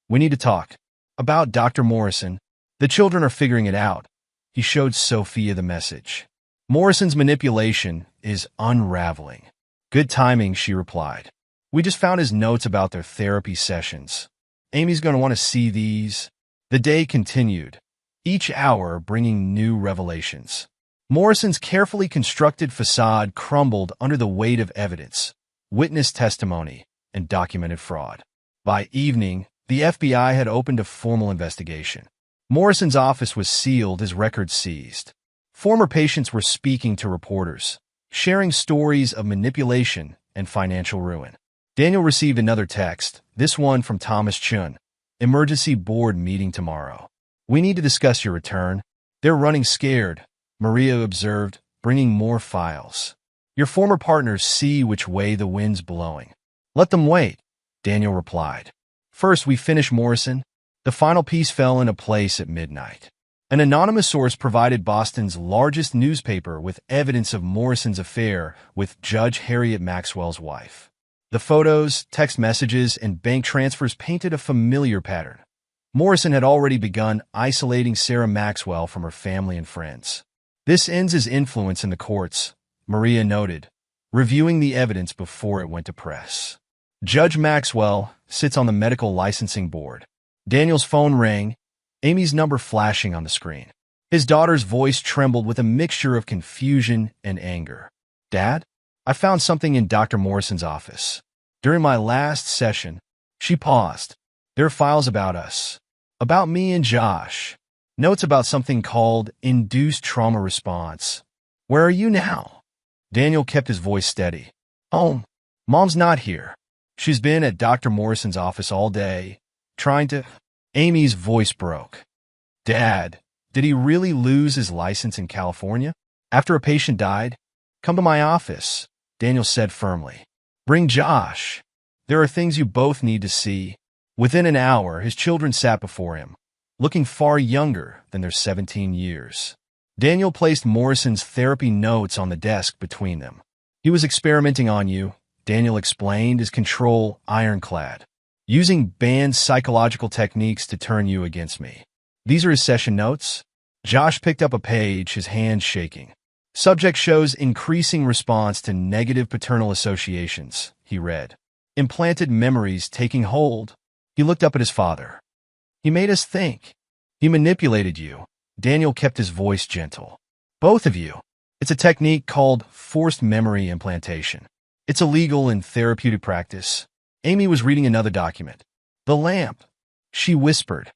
we need to talk. About Dr. Morrison. The children are figuring it out. He showed Sophia the message. Morrison's manipulation is unraveling. Good timing, she replied. We just found his notes about their therapy sessions. Amy's going to want to see these. The day continued, each hour bringing new revelations. Morrison's carefully constructed facade crumbled under the weight of evidence, witness testimony, and documented fraud. By evening, the FBI had opened a formal investigation. Morrison's office was sealed, his records seized. Former patients were speaking to reporters, sharing stories of manipulation and financial ruin. Daniel received another text, this one from Thomas Chun. Emergency board meeting tomorrow. We need to discuss your return. They're running scared, Maria observed, bringing more files. Your former partners see which way the wind's blowing. Let them wait, Daniel replied. First, we finish Morrison. The final piece fell into place at midnight. An anonymous source provided Boston's largest newspaper with evidence of Morrison's affair with Judge Harriet Maxwell's wife. The photos, text messages, and bank transfers painted a familiar pattern. Morrison had already begun isolating Sarah Maxwell from her family and friends. This ends his influence in the courts, Maria noted, reviewing the evidence before it went to press. Judge Maxwell sits on the medical licensing board. Daniel's phone rang, Amy's number flashing on the screen. His daughter's voice trembled with a mixture of confusion and anger. Dad? I found something in Dr. Morrison's office. During my last session, she paused. There are files about us. About me and Josh. Notes about something called induced trauma response. Where are you now? Daniel kept his voice steady. Home. Mom's not here. She's been at Dr. Morrison's office all day, trying to... Amy's voice broke. Dad, did he really lose his license in California? After a patient died? Come to my office, Daniel said firmly. Bring Josh. There are things you both need to see. Within an hour, his children sat before him, looking far younger than their 17 years. Daniel placed Morrison's therapy notes on the desk between them. He was experimenting on you, Daniel explained, his control ironclad, using banned psychological techniques to turn you against me. These are his session notes. Josh picked up a page, his hand shaking. Subject shows increasing response to negative paternal associations, he read. Implanted memories taking hold. He looked up at his father. He made us think. He manipulated you. Daniel kept his voice gentle. Both of you. It's a technique called forced memory implantation. It's illegal in therapeutic practice. Amy was reading another document. The lamp. She whispered.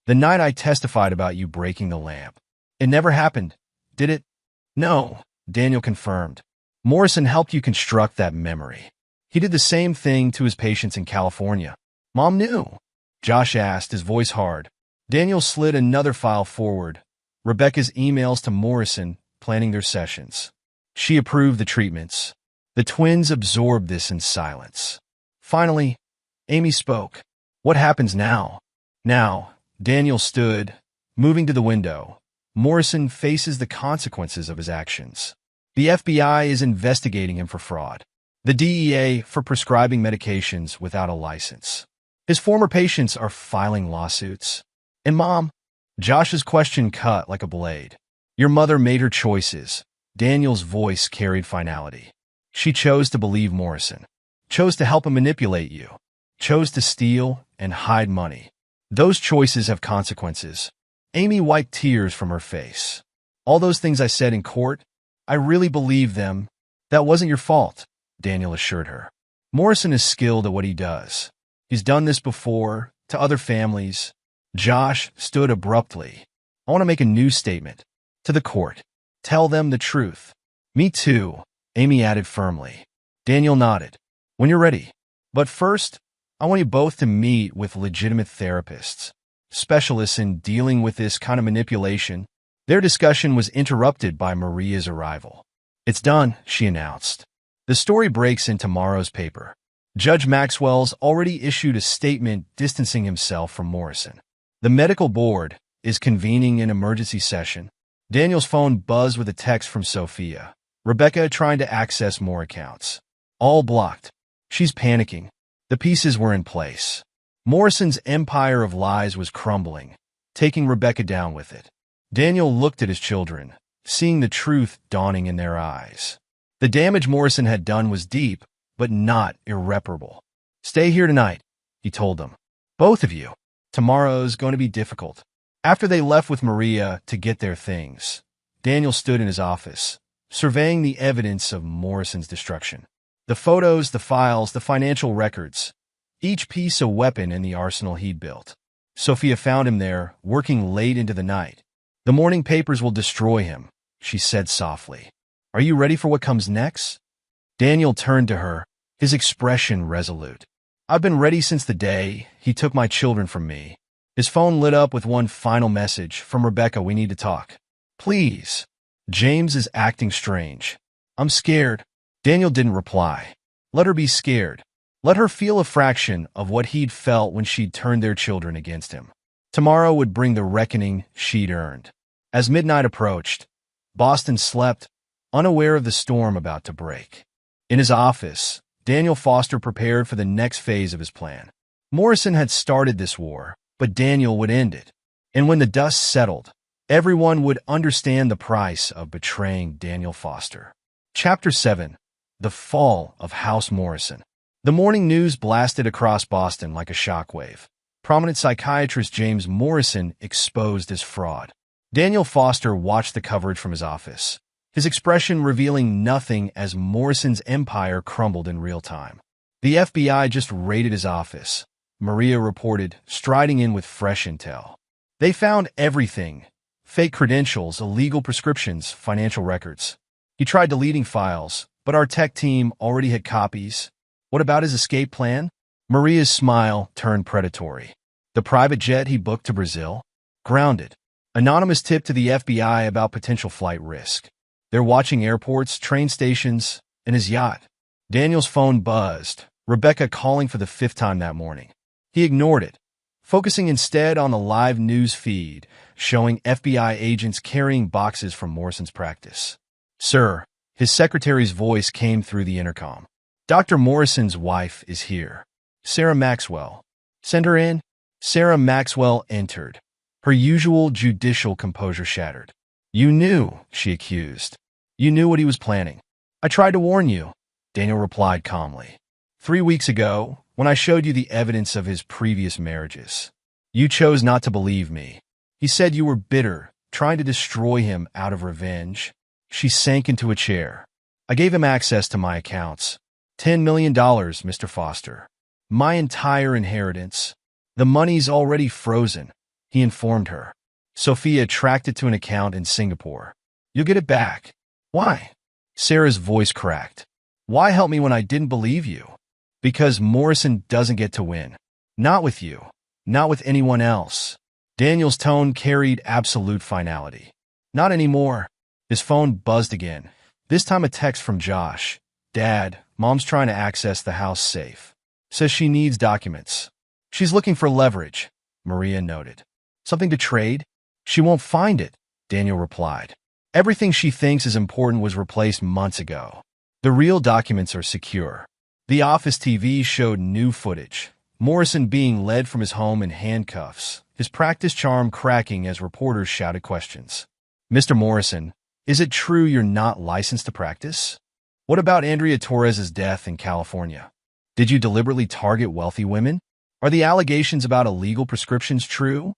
The night I testified about you breaking the lamp. It never happened, did it? No, Daniel confirmed. Morrison helped you construct that memory. He did the same thing to his patients in California. Mom knew? Josh asked, his voice hard. Daniel slid another file forward. Rebecca's emails to Morrison, planning their sessions. She approved the treatments. The twins absorbed this in silence. Finally, Amy spoke. What happens now? Now, Daniel stood, moving to the window. Morrison faces the consequences of his actions. The FBI is investigating him for fraud. The DEA for prescribing medications without a license. His former patients are filing lawsuits. And Mom? Josh's question cut like a blade. Your mother made her choices. Daniel's voice carried finality. She chose to believe Morrison. Chose to help him manipulate you. Chose to steal and hide money. Those choices have consequences. Amy wiped tears from her face. All those things I said in court, I really believe them. That wasn't your fault, Daniel assured her. Morrison is skilled at what he does. He's done this before, to other families. Josh stood abruptly. I want to make a new statement. To the court. Tell them the truth. Me too, Amy added firmly. Daniel nodded. When you're ready. But first, I want you both to meet with legitimate therapists, specialists in dealing with this kind of manipulation. Their discussion was interrupted by Maria's arrival. It's done, she announced. The story breaks in tomorrow's paper. Judge Maxwell's already issued a statement distancing himself from Morrison. The medical board is convening an emergency session. Daniel's phone buzzed with a text from Sophia. Rebecca trying to access more accounts. All blocked. She's panicking. The pieces were in place. Morrison's empire of lies was crumbling, taking Rebecca down with it. Daniel looked at his children, seeing the truth dawning in their eyes. The damage Morrison had done was deep, but not irreparable. Stay here tonight, he told them. Both of you. Tomorrow's going to be difficult. After they left with Maria to get their things, Daniel stood in his office, surveying the evidence of Morrison's destruction. The photos, the files, the financial records, each piece a weapon in the arsenal he'd built. Sophia found him there, working late into the night. The morning papers will destroy him, she said softly. Are you ready for what comes next? Daniel turned to her, his expression resolute. I've been ready since the day he took my children from me. His phone lit up with one final message from Rebecca. We need to talk. Please. James is acting strange. I'm scared. Daniel didn't reply. Let her be scared. Let her feel a fraction of what he'd felt when she'd turned their children against him. Tomorrow would bring the reckoning she'd earned. As midnight approached, Boston slept, unaware of the storm about to break. In his office, Daniel Foster prepared for the next phase of his plan. Morrison had started this war, but Daniel would end it. And when the dust settled, everyone would understand the price of betraying Daniel Foster. Chapter 7. The Fall of House Morrison. The morning news blasted across Boston like a shockwave. Prominent psychiatrist James Morrison exposed as fraud. Daniel Foster watched the coverage from his office, his expression revealing nothing as Morrison's empire crumbled in real time. The FBI just raided his office, Maria reported, striding in with fresh intel. They found everything: fake credentials, illegal prescriptions, financial records. He tried deleting files, but our tech team already had copies. What about his escape plan? Maria's smile turned predatory. The private jet he booked to Brazil? Grounded. Anonymous tip to the FBI about potential flight risk. They're watching airports, train stations, and his yacht. Daniel's phone buzzed, Rebecca calling for the 5th time that morning. He ignored it, focusing instead on the live news feed, showing FBI agents carrying boxes from Morrison's practice. Sir, his secretary's voice came through the intercom. Dr. Morrison's wife is here. Sarah Maxwell. Send her in. Sarah Maxwell entered, her usual judicial composure shattered. You knew, she accused. You knew what he was planning. I tried to warn you, Daniel replied calmly. 3 weeks ago, when I showed you the evidence of his previous marriages, you chose not to believe me. He said you were bitter, trying to destroy him out of revenge. She sank into a chair. I gave him access to my accounts. $10 million, Mr. Foster. My entire inheritance. The money's already frozen, he informed her. Sophia tracked it to an account in Singapore. You'll get it back. Why? Sarah's voice cracked. Why help me when I didn't believe you? Because Morrison doesn't get to win. Not with you. Not with anyone else. Daniel's tone carried absolute finality. Not anymore. His phone buzzed again. This time a text from Josh. Dad, Mom's trying to access the house safe. Says she needs documents. She's looking for leverage, Maria noted. Something to trade? She won't find it, Daniel replied. Everything she thinks is important was replaced months ago. The real documents are secure. The office TV showed new footage. Morrison being led from his home in handcuffs, his practice charm cracking as reporters shouted questions. Mr. Morrison, is it true you're not licensed to practice? What about Andrea Torres's death in California? Did you deliberately target wealthy women? Are the allegations about illegal prescriptions true?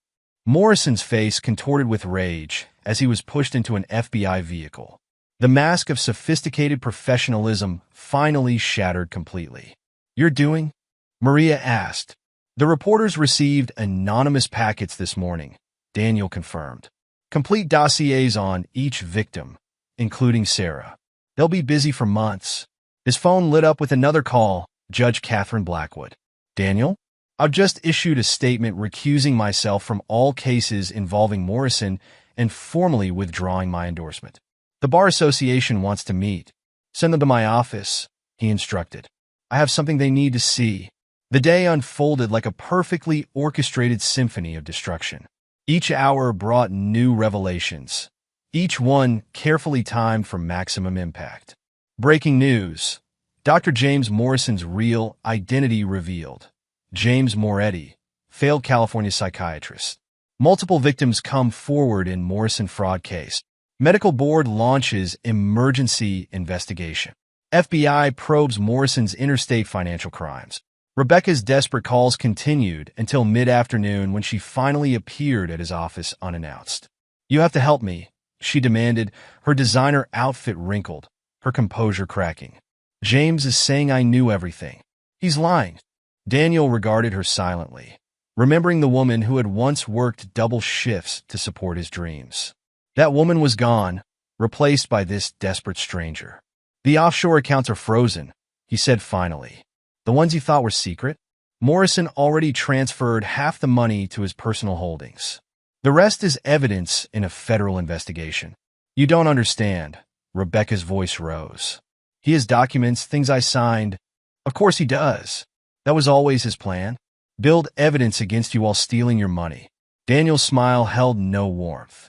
Morrison's face contorted with rage as he was pushed into an FBI vehicle. The mask of sophisticated professionalism finally shattered completely. "You're doing?" Maria asked. "The reporters received anonymous packets this morning," Daniel confirmed. "Complete dossiers on each victim, including Sarah. They'll be busy for months." His phone lit up with another call, Judge Catherine Blackwood. "Daniel? I've just issued a statement recusing myself from all cases involving Morrison and formally withdrawing my endorsement. The Bar Association wants to meet. Send them to my office," he instructed. "I have something they need to see." The day unfolded like a perfectly orchestrated symphony of destruction. Each hour brought new revelations, each one carefully timed for maximum impact. Breaking news. Dr. James Morrison's real identity revealed. James Moretti, failed California psychiatrist. Multiple victims come forward in Morrison fraud case. Medical board launches emergency investigation. FBI probes Morrison's interstate financial crimes. Rebecca's desperate calls continued until mid-afternoon when she finally appeared at his office unannounced. "You have to help me," she demanded, her designer outfit wrinkled, her composure cracking. "James is saying I knew everything. He's lying." Daniel regarded her silently, remembering the woman who had once worked double shifts to support his dreams. That woman was gone, replaced by this desperate stranger. "The offshore accounts are frozen," he said finally. "The ones you thought were secret?" Morrison already transferred half the money to his personal holdings. "The rest is evidence in a federal investigation." "You don't understand." Rebecca's voice rose. "He has documents, things I signed." "Of course he does. That was always his plan. Build evidence against you while stealing your money." Daniel's smile held no warmth.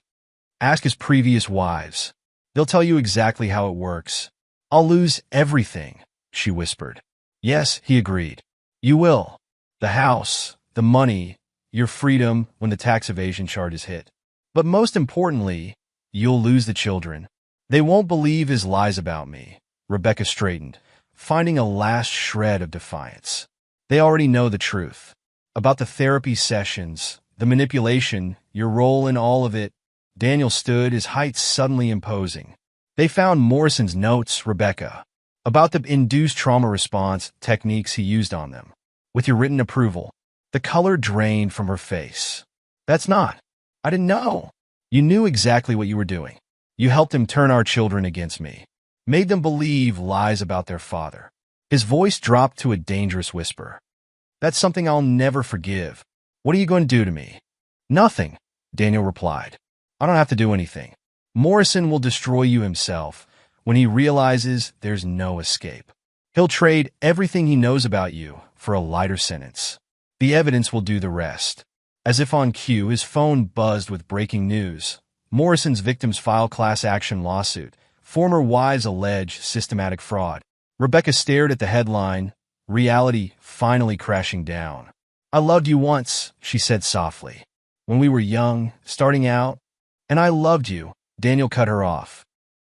"Ask his previous wives. They'll tell you exactly how it works." "I'll lose everything," she whispered. "Yes," he agreed. "You will. The house, the money, your freedom when the tax evasion charges hit. But most importantly, you'll lose the children. They won't believe his lies about me." Rebecca straightened, finding a last shred of defiance. "They already know the truth. About the therapy sessions, the manipulation, your role in all of it." Daniel stood, his height suddenly imposing. "They found Morrison's notes, Rebecca, about the induced trauma response techniques he used on them. With your written approval." The color drained from her face. "That's not. I didn't know." "You knew exactly what you were doing. You helped him turn our children against me. Made them believe lies about their father." His voice dropped to a dangerous whisper. "That's something I'll never forgive. What are you going to do to me?" "Nothing," Daniel replied. "I don't have to do anything. Morrison will destroy you himself when he realizes there's no escape. He'll trade everything he knows about you for a lighter sentence. The evidence will do the rest." As if on cue, his phone buzzed with breaking news. Morrison's victims file class action lawsuit. Former wives allege systematic fraud. Rebecca stared at the headline, reality finally crashing down. "I loved you once," she said softly. "When we were young, starting out. And I loved you." Daniel cut her off.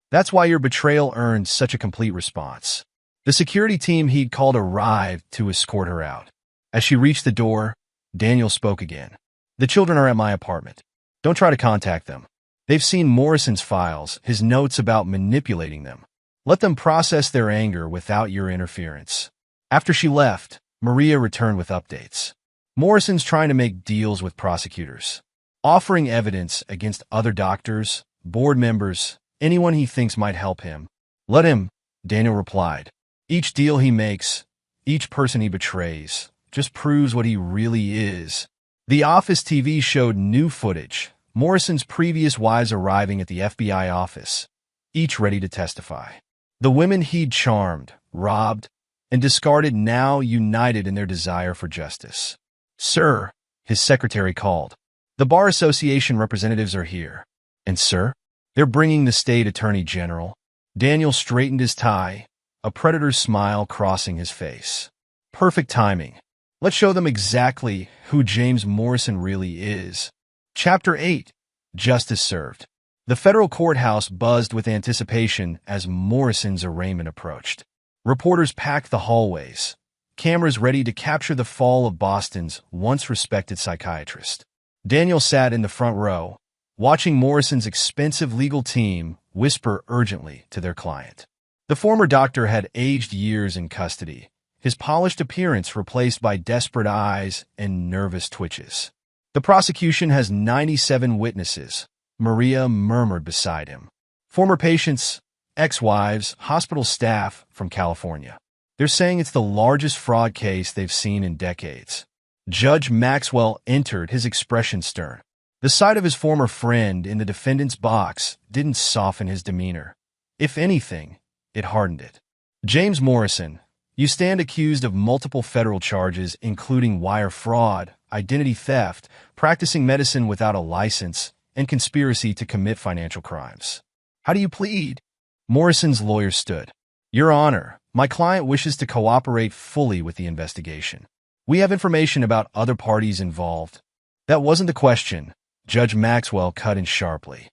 "That's why your betrayal earned such a complete response." The security team he'd called arrived to escort her out. As she reached the door, Daniel spoke again. "The children are at my apartment. Don't try to contact them. They've seen Morrison's files, his notes about manipulating them. Let them process their anger without your interference." After she left, Maria returned with updates. "Morrison's trying to make deals with prosecutors, offering evidence against other doctors, board members, anyone he thinks might help him." "Let him," Daniel replied. "Each deal he makes, each person he betrays, just proves what he really is." The Office TV showed new footage, Morrison's previous wives arriving at the FBI office, each ready to testify. The women he'd charmed, robbed, and discarded now united in their desire for justice. "Sir," his secretary called, "the Bar Association representatives are here." "And sir?" "They're bringing the state attorney general." Daniel straightened his tie, a predator's smile crossing his face. "Perfect timing. Let's show them exactly who James Morrison really is." Chapter 8. Justice Served. The federal courthouse buzzed with anticipation as Morrison's arraignment approached. Reporters packed the hallways, cameras ready to capture the fall of Boston's once respected psychiatrist. Daniel sat in the front row, watching Morrison's expensive legal team whisper urgently to their client. The former doctor had aged years in custody, his polished appearance replaced by desperate eyes and nervous twitches. The prosecution has 97 witnesses, Maria murmured beside him. Former patients, ex-wives, hospital staff from California. They're saying it's the largest fraud case they've seen in decades. Judge Maxwell entered, his expression stern. The sight of his former friend in the defendant's box didn't soften his demeanor. If anything, it hardened it. James Morrison, you stand accused of multiple federal charges, including wire fraud, identity theft, practicing medicine without a license, and conspiracy to commit financial crimes. How do you plead? Morrison's lawyer stood. Your Honor, my client wishes to cooperate fully with the investigation. We have information about other parties involved. That wasn't the question. Judge Maxwell cut in sharply.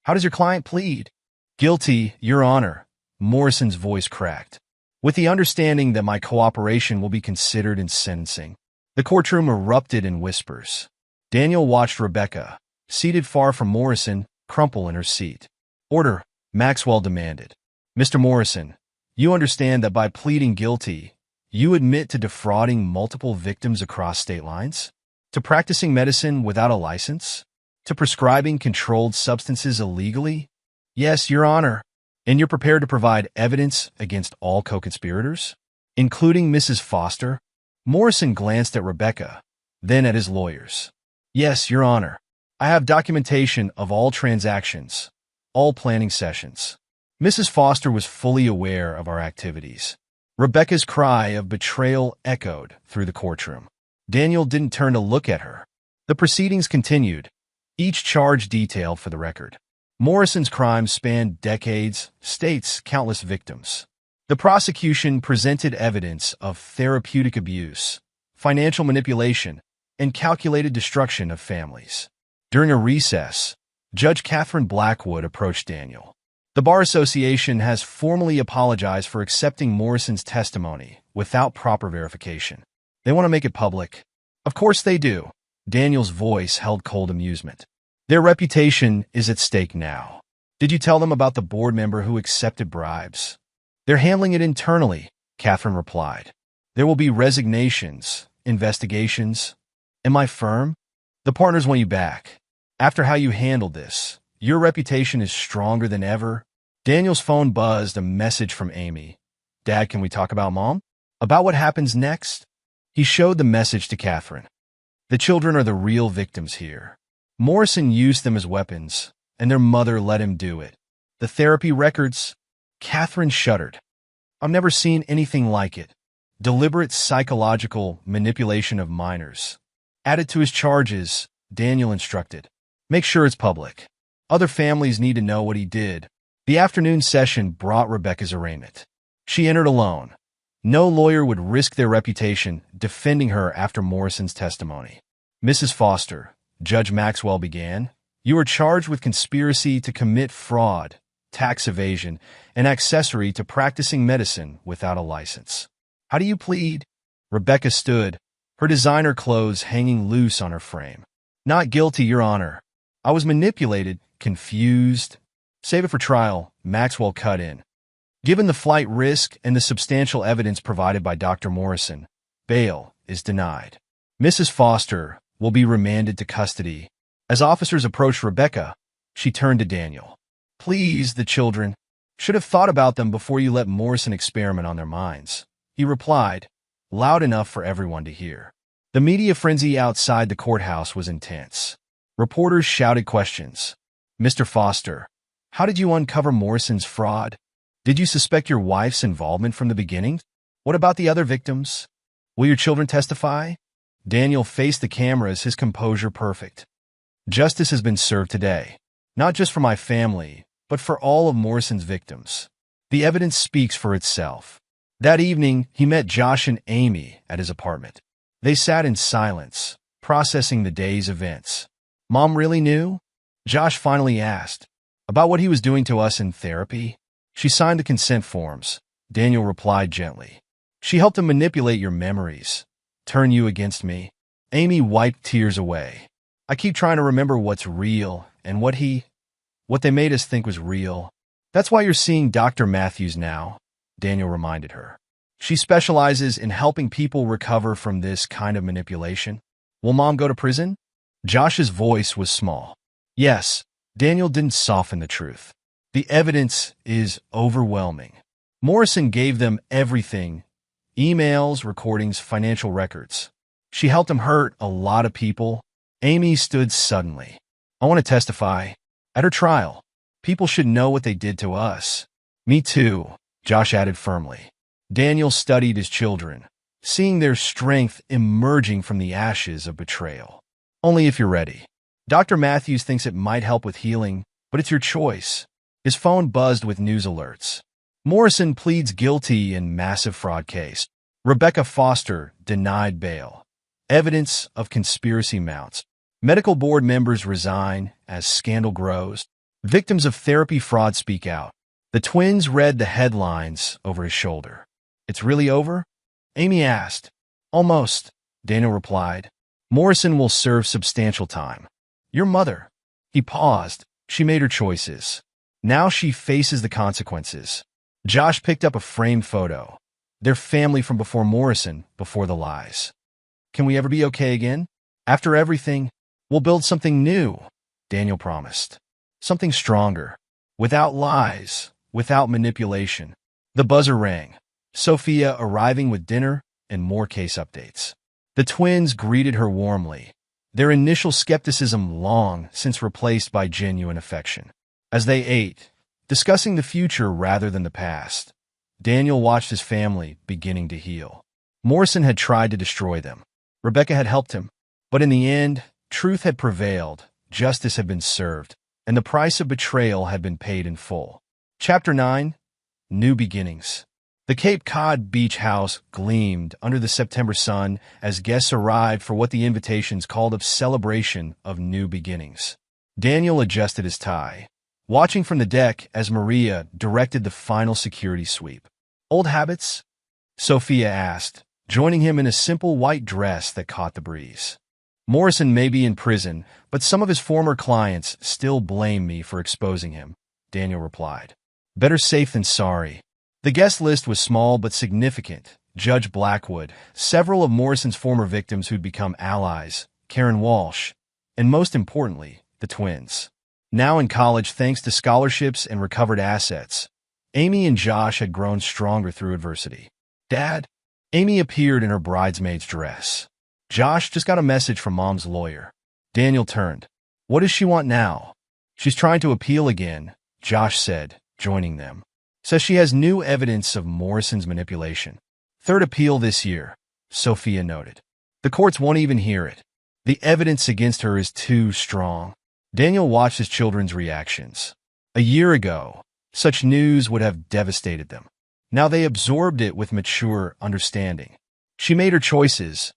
How does your client plead? Guilty, Your Honor. Morrison's voice cracked. With the understanding that my cooperation will be considered in sentencing. The courtroom erupted in whispers. Daniel watched Rebecca, seated far from Morrison, crumple in her seat. Order, Maxwell demanded. Mr. Morrison, you understand that by pleading guilty, you admit to defrauding multiple victims across state lines? To practicing medicine without a license? To prescribing controlled substances illegally? Yes, Your Honor. And you're prepared to provide evidence against all co-conspirators? Including Mrs. Foster? Morrison glanced at Rebecca, then at his lawyers. Yes, Your Honor. I have documentation of all transactions, all planning sessions. Mrs. Foster was fully aware of our activities. Rebecca's cry of betrayal echoed through the courtroom. Daniel didn't turn to look at her. The proceedings continued, each charge detailed for the record. Morrison's crimes spanned decades, states, countless victims. The prosecution presented evidence of therapeutic abuse, financial manipulation, and calculated destruction of families. During a recess, Judge Catherine Blackwood approached Daniel. The Bar Association has formally apologized for accepting Morrison's testimony without proper verification. They want to make it public. Of course they do. Daniel's voice held cold amusement. Their reputation is at stake now. Did you tell them about the board member who accepted bribes? They're handling it internally, Catherine replied. There will be resignations, investigations. Am I firm? The partners want you back. After how you handled this, your reputation is stronger than ever. Daniel's phone buzzed, a message from Amy. Dad, can we talk about Mom? About what happens next? He showed the message to Catherine. The children are the real victims here. Morrison used them as weapons, and their mother let him do it. The therapy records? Catherine shuddered. I've never seen anything like it. Deliberate psychological manipulation of minors. Added to his charges, Daniel instructed. Make sure it's public. Other families need to know what he did. The afternoon session brought Rebecca's arraignment. She entered alone. No lawyer would risk their reputation defending her after Morrison's testimony. Mrs. Foster, Judge Maxwell began, you are charged with conspiracy to commit fraud, tax evasion, and accessory to practicing medicine without a license. How do you plead? Rebecca stood, her designer clothes hanging loose on her frame. Not guilty, Your Honor. I was manipulated, confused. Save it for trial, Maxwell cut in. Given the flight risk and the substantial evidence provided by Dr. Morrison, bail is denied. Mrs. Foster will be remanded to custody. As officers approached Rebecca, she turned to Daniel. Please, the children. Should have thought about them before you let Morrison experiment on their minds. He replied, loud enough for everyone to hear. The media frenzy outside the courthouse was intense. Reporters shouted questions. Mr. Foster, how did you uncover Morrison's fraud? Did you suspect your wife's involvement from the beginning? What about the other victims? Will your children testify? Daniel faced the cameras, his composure perfect. Justice has been served today, not just for my family, but for all of Morrison's victims. The evidence speaks for itself. That evening, he met Josh and Amy at his apartment. They sat in silence, processing the day's events. Mom really knew? Josh finally asked. About what he was doing to us in therapy? She signed the consent forms. Daniel replied gently. She helped him manipulate your memories, turn you against me. Amy wiped tears away. I keep trying to remember what's real and what they made us think was real. That's why you're seeing Dr. Matthews now, Daniel reminded her. She specializes in helping people recover from this kind of manipulation. Will Mom go to prison? Josh's voice was small. Yes, Daniel didn't soften the truth. The evidence is overwhelming. Morrison gave them everything: emails, recordings, financial records. She helped him hurt a lot of people. Amy stood suddenly. I want to testify. At her trial, people should know what they did to us. Me too, Josh added firmly. Daniel studied his children, seeing their strength emerging from the ashes of betrayal. Only if you're ready. Dr. Matthews thinks it might help with healing, but it's your choice. His phone buzzed with news alerts. Morrison pleads guilty in massive fraud case. Rebecca Foster denied bail. Evidence of conspiracy mounts. Medical board members resign as scandal grows. Victims of therapy fraud speak out. The twins read the headlines over his shoulder. It's really over? Amy asked. Almost, Daniel replied. Morrison will serve substantial time. Your mother. He paused. She made her choices. Now she faces the consequences. Josh picked up a framed photo. Their family from before Morrison, before the lies. Can we ever be okay again? After everything, we'll build something new, Daniel promised. Something stronger. Without lies, without manipulation. The buzzer rang. Sophia arriving with dinner and more case updates. The twins greeted her warmly, their initial skepticism long since replaced by genuine affection. As they ate, discussing the future rather than the past, Daniel watched his family beginning to heal. Morrison had tried to destroy them. Rebecca had helped him. But in the end, truth had prevailed, justice had been served, and the price of betrayal had been paid in full. Chapter 9. New Beginnings. The Cape Cod beach house gleamed under the September sun as guests arrived for what the invitations called a celebration of new beginnings. Daniel adjusted his tie, watching from the deck as Maria directed the final security sweep. Old habits? Sophia asked, joining him in a simple white dress that caught the breeze. Morrison may be in prison, but some of his former clients still blame me for exposing him, Daniel replied. Better safe than sorry. The guest list was small but significant. Judge Blackwood, several of Morrison's former victims who'd become allies, Karen Walsh, and most importantly, the twins. Now in college thanks to scholarships and recovered assets, Amy and Josh had grown stronger through adversity. Dad? Amy appeared in her bridesmaid's dress. Josh just got a message from Mom's lawyer. Daniel turned. What does she want now? She's trying to appeal again, Josh said, joining them. Says she has new evidence of Morrison's manipulation. Third appeal this year, Sophia noted. The courts won't even hear it. The evidence against her is too strong. Daniel watched his children's reactions. A year ago, such news would have devastated them. Now they absorbed it with mature understanding. She made her choices,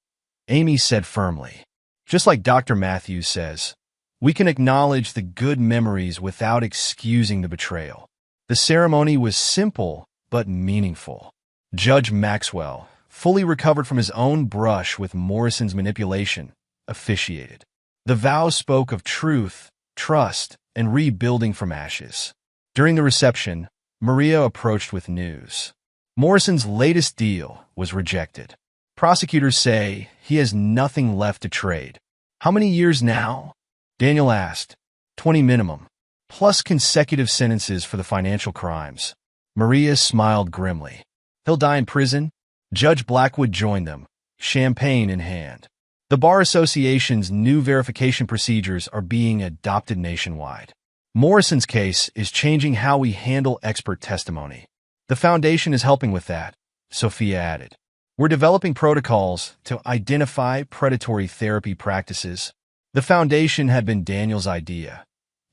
Amy said firmly. Just like Dr. Matthews says, we can acknowledge the good memories without excusing the betrayal. The ceremony was simple but meaningful. Judge Maxwell, fully recovered from his own brush with Morrison's manipulation, officiated. The vows spoke of truth, trust, and rebuilding from ashes. During the reception, Maria approached with news. Morrison's latest deal was rejected. Prosecutors say he has nothing left to trade. How many years now? Daniel asked. 20 minimum, plus consecutive sentences for the financial crimes. Maria smiled grimly. He'll die in prison? Judge Blackwood joined them, champagne in hand. The Bar Association's new verification procedures are being adopted nationwide. Morrison's case is changing how we handle expert testimony. The foundation is helping with that, Sophia added. We're developing protocols to identify predatory therapy practices. The foundation had been Daniel's idea,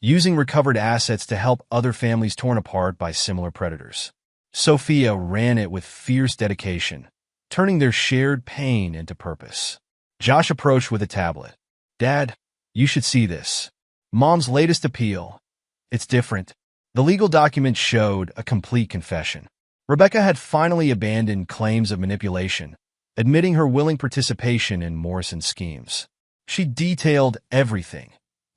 using recovered assets to help other families torn apart by similar predators. Sophia ran it with fierce dedication, turning their shared pain into purpose. Josh approached with a tablet. Dad, you should see this. Mom's latest appeal. It's different. The legal document showed a complete confession. Rebecca had finally abandoned claims of manipulation, admitting her willing participation in Morrison's schemes. She detailed everything: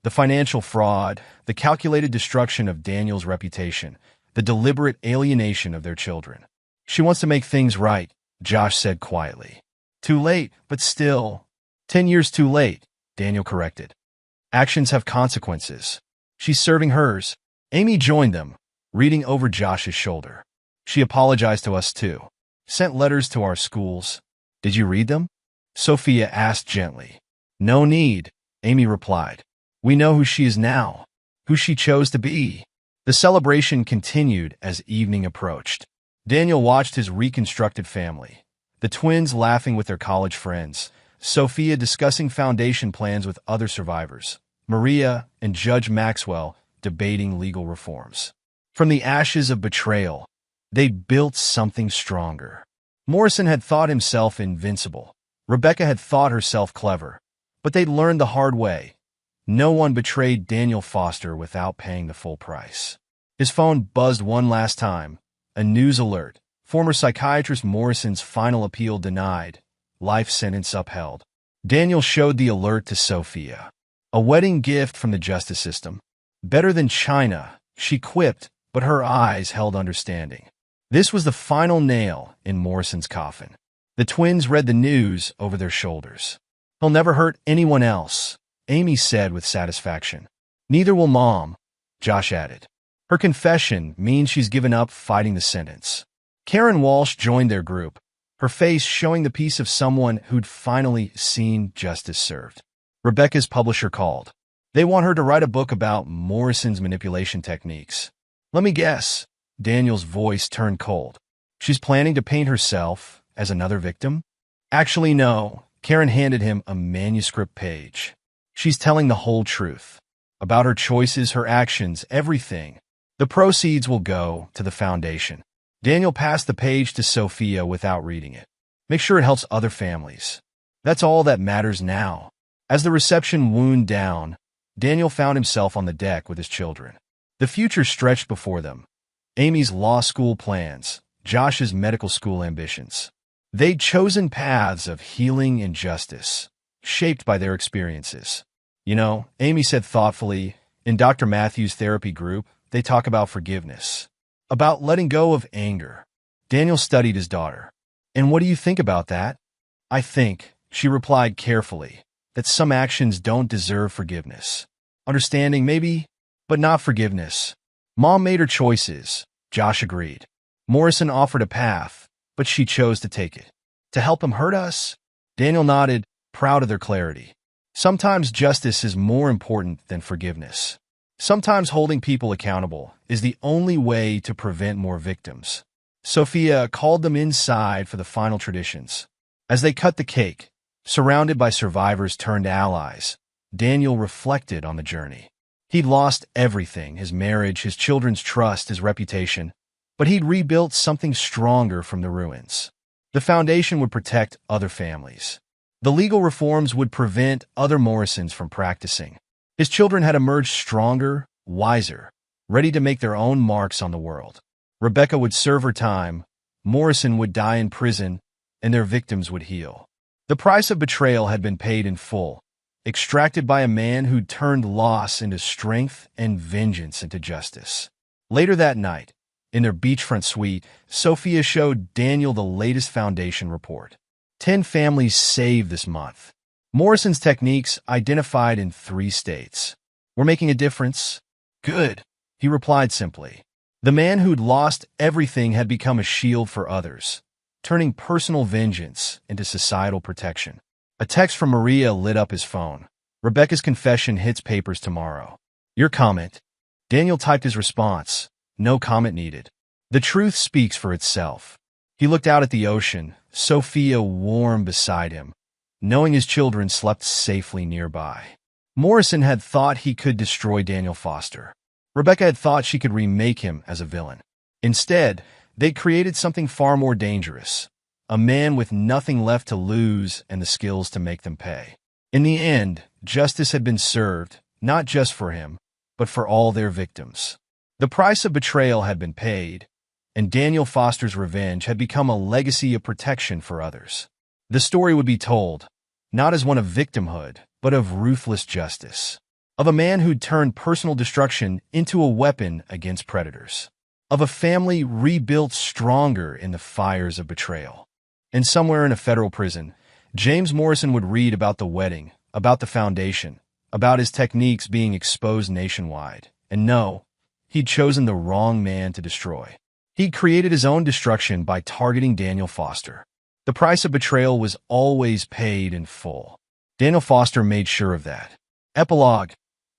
the financial fraud, the calculated destruction of Daniel's reputation, the deliberate alienation of their children. She wants to make things right, Josh said quietly. Too late, but still. 10 years too late, Daniel corrected. Actions have consequences. She's serving hers. Amy joined them, reading over Josh's shoulder. She apologized to us too. Sent letters to our schools. Did you read them? Sophia asked gently. No need, Amy replied. We know who she is now, who she chose to be. The celebration continued as evening approached. Daniel watched his reconstructed family, the twins laughing with their college friends, Sophia discussing foundation plans with other survivors, Maria and Judge Maxwell debating legal reforms. From the ashes of betrayal, they built something stronger. Morrison had thought himself invincible. Rebecca had thought herself clever. But they'd learned the hard way. No one betrayed Daniel Foster without paying the full price. His phone buzzed one last time. A news alert. Former psychiatrist Morrison's final appeal denied. Life sentence upheld. Daniel showed the alert to Sophia. A wedding gift from the justice system. Better than China, she quipped, but her eyes held understanding. This was the final nail in Morrison's coffin. The twins read the news over their shoulders. He'll never hurt anyone else, Amy said with satisfaction. Neither will Mom, Josh added. Her confession means she's given up fighting the sentence. Karen Walsh joined their group, her face showing the peace of someone who'd finally seen justice served. Rebecca's publisher called. They want her to write a book about Morrison's manipulation techniques. Let me guess. Daniel's voice turned cold. She's planning to paint herself as another victim? Actually, no. Karen handed him a manuscript page. She's telling the whole truth. About her choices, her actions, everything. The proceeds will go to the foundation. Daniel passed the page to Sophia without reading it. Make sure it helps other families. That's all that matters now. As the reception wound down, Daniel found himself on the deck with his children. The future stretched before them. Amy's law school plans, Josh's medical school ambitions. They'd chosen paths of healing and justice, shaped by their experiences. You know, Amy said thoughtfully, in Dr. Matthews' therapy group, they talk about forgiveness, about letting go of anger. Daniel studied his daughter. And what do you think about that? I think, she replied carefully, that some actions don't deserve forgiveness. Understanding, maybe, but not forgiveness. Mom made her choices, Josh agreed. Morrison offered a path, but she chose to take it. To help him hurt us? Daniel nodded, proud of their clarity. Sometimes justice is more important than forgiveness. Sometimes holding people accountable is the only way to prevent more victims. Sophia called them inside for the final traditions. As they cut the cake, surrounded by survivors turned allies, Daniel reflected on the journey. He'd lost everything, his marriage, his children's trust, his reputation, but he'd rebuilt something stronger from the ruins. The foundation would protect other families. The legal reforms would prevent other Morrisons from practicing. His children had emerged stronger, wiser, ready to make their own marks on the world. Rebecca would serve her time, Morrison would die in prison, and their victims would heal. The price of betrayal had been paid in full, extracted by a man who'd turned loss into strength and vengeance into justice. Later that night, in their beachfront suite, Sophia showed Daniel the latest foundation report. 10 families saved this month. Morrison's techniques identified in 3 states. We're making a difference? Good, he replied simply. The man who'd lost everything had become a shield for others, turning personal vengeance into societal protection. A text from Maria lit up his phone. Rebecca's confession hits papers tomorrow. Your comment. Daniel typed his response. No comment needed. The truth speaks for itself. He looked out at the ocean, Sophia warm beside him, knowing his children slept safely nearby. Morrison had thought he could destroy Daniel Foster. Rebecca had thought she could remake him as a villain. Instead, they created something far more dangerous. A man with nothing left to lose and the skills to make them pay. In the end, justice had been served, not just for him, but for all their victims. The price of betrayal had been paid, and Daniel Foster's revenge had become a legacy of protection for others. The story would be told, not as one of victimhood, but of ruthless justice. Of a man who'd turned personal destruction into a weapon against predators. Of a family rebuilt stronger in the fires of betrayal. And somewhere in a federal prison, James Morrison would read about the wedding, about the foundation, about his techniques being exposed nationwide. And no, he'd chosen the wrong man to destroy. He'd created his own destruction by targeting Daniel Foster. The price of betrayal was always paid in full. Daniel Foster made sure of that. Epilogue,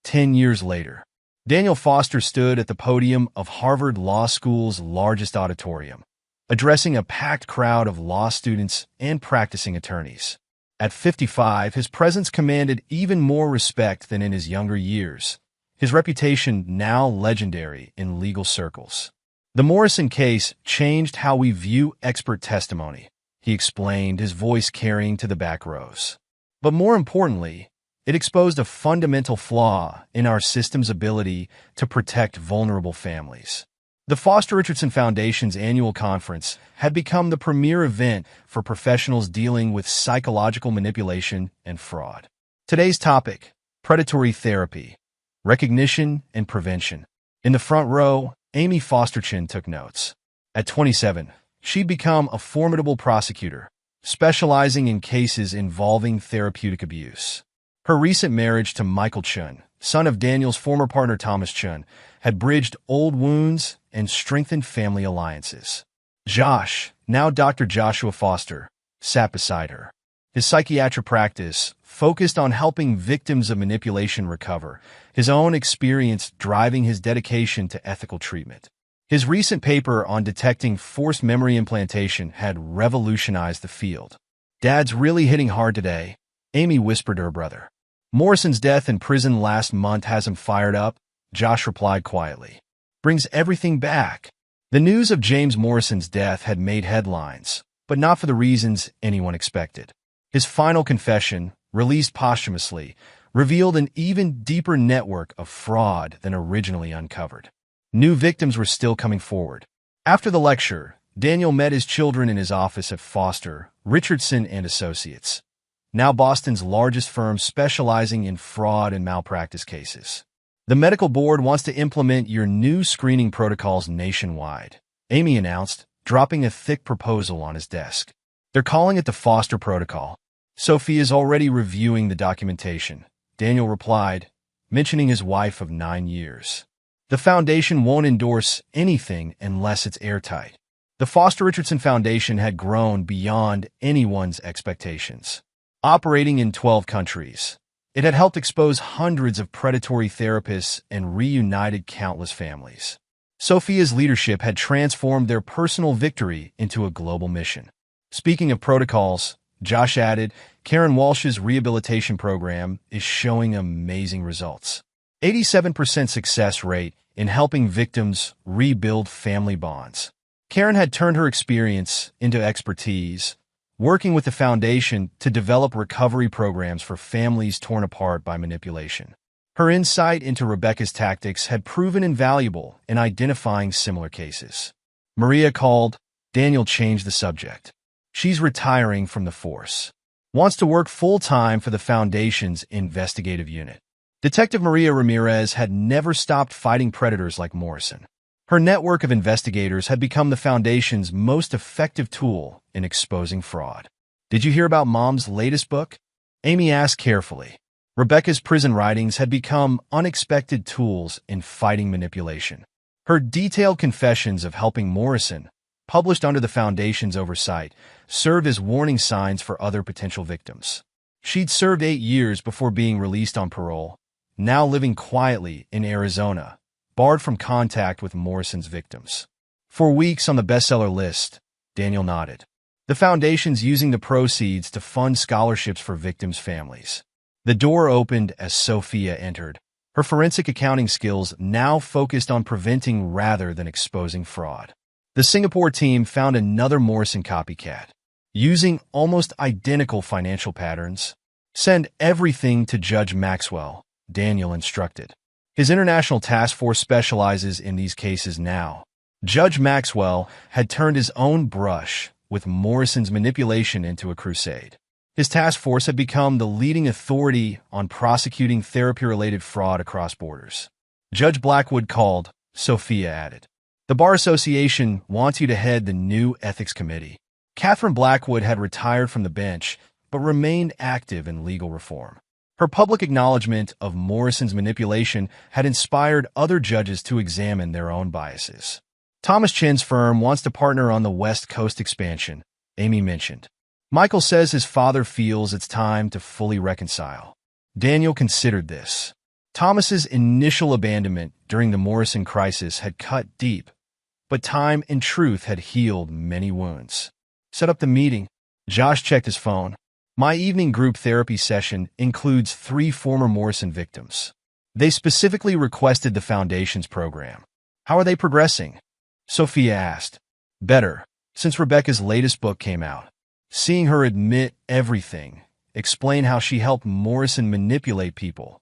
10 years later. Daniel Foster stood at the podium of Harvard Law School's largest auditorium, addressing a packed crowd of law students and practicing attorneys. At 55, his presence commanded even more respect than in his younger years, his reputation now legendary in legal circles. The Morrison case changed how we view expert testimony, he explained, his voice carrying to the back rows. But more importantly, it exposed a fundamental flaw in our system's ability to protect vulnerable families. The Foster Richardson Foundation's annual conference had become the premier event for professionals dealing with psychological manipulation and fraud. Today's topic, predatory therapy, recognition and prevention. In the front row, Amy Fosterchin took notes. At 27, she'd become a formidable prosecutor, specializing in cases involving therapeutic abuse. Her recent marriage to Michael Chun, son of Daniel's former partner Thomas Chun, had bridged old wounds and strengthened family alliances. Josh, now Dr. Joshua Foster, sat beside her. His psychiatric practice focused on helping victims of manipulation recover, his own experience driving his dedication to ethical treatment. His recent paper on detecting forced memory implantation had revolutionized the field. "Dad's really hitting hard today," Amy whispered to her brother. "Morrison's death in prison last month has him fired up," Josh replied quietly. "Brings everything back." The news of James Morrison's death had made headlines, but not for the reasons anyone expected. His final confession, released posthumously, revealed an even deeper network of fraud than originally uncovered. New victims were still coming forward. After the lecture, Daniel met his children in his office at Foster, Richardson and Associates, now Boston's largest firm specializing in fraud and malpractice cases. "The medical board wants to implement your new screening protocols nationwide," Amy announced, dropping a thick proposal on his desk. "They're calling it the Foster Protocol. Sophie is already reviewing the documentation," Daniel replied, mentioning his wife of 9 years. "The foundation won't endorse anything unless it's airtight." The Foster Richardson Foundation had grown beyond anyone's expectations. Operating in 12 countries, it had helped expose hundreds of predatory therapists and reunited countless families. Sophia's leadership had transformed their personal victory into a global mission. Speaking of protocols, Josh added, Karen Walsh's rehabilitation program is showing amazing results. 87% success rate in helping victims rebuild family bonds. Karen had turned her experience into expertise, working with the foundation to develop recovery programs for families torn apart by manipulation. Her insight into Rebecca's tactics had proven invaluable in identifying similar cases. Maria called. Daniel changed the subject. She's retiring from the force. Wants to work full-time for the Foundation's investigative unit. Detective Maria Ramirez had never stopped fighting predators like Morrison. Her network of investigators had become the Foundation's most effective tool in exposing fraud. "Did you hear about Mom's latest book?" Amy asked carefully. Rebecca's prison writings had become unexpected tools in fighting manipulation. Her detailed confessions of helping Morrison, published under the Foundation's oversight, served as warning signs for other potential victims. She'd served 8 years before being released on parole, now living quietly in Arizona, barred from contact with Morrison's victims. "For weeks on the bestseller list," Daniel nodded. "The Foundation's using the proceeds to fund scholarships for victims' families." The door opened as Sophia entered, her forensic accounting skills now focused on preventing rather than exposing fraud. The Singapore team found another Morrison copycat, using almost identical financial patterns. "Send everything to Judge Maxwell," Daniel instructed. His international task force specializes in these cases now. Judge Maxwell had turned his own brush with Morrison's manipulation into a crusade. His task force had become the leading authority on prosecuting therapy-related fraud across borders. Judge Blackwood called, Sophia added. The Bar Association wants you to head the new ethics committee. Catherine Blackwood had retired from the bench, but remained active in legal reform. Her public acknowledgement of Morrison's manipulation had inspired other judges to examine their own biases. Thomas Chin's firm wants to partner on the West Coast expansion, Amy mentioned. Michael says his father feels it's time to fully reconcile. Daniel considered this. Thomas's initial abandonment during the Morrison crisis had cut deep, but time and truth had healed many wounds. Set up the meeting. Josh checked his phone. My evening group therapy session includes 3 former Morrison victims. They specifically requested the Foundation's program. How are they progressing? Sophia asked. Better, since Rebecca's latest book came out. Seeing her admit everything, explain how she helped Morrison manipulate people.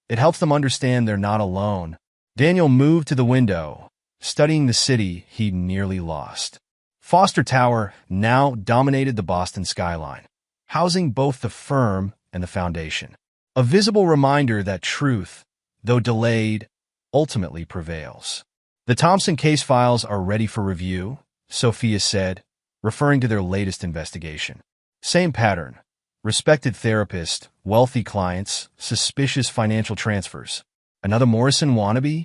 It helps them understand they're not alone. Daniel moved to the window, studying the city he'd nearly lost. Foster Tower now dominated the Boston skyline, housing both the firm and the Foundation. A visible reminder that truth, though delayed, ultimately prevails. The Thompson case files are ready for review, Sophia said, referring to their latest investigation. Same pattern. Respected therapist, wealthy clients, suspicious financial transfers. Another Morrison wannabe?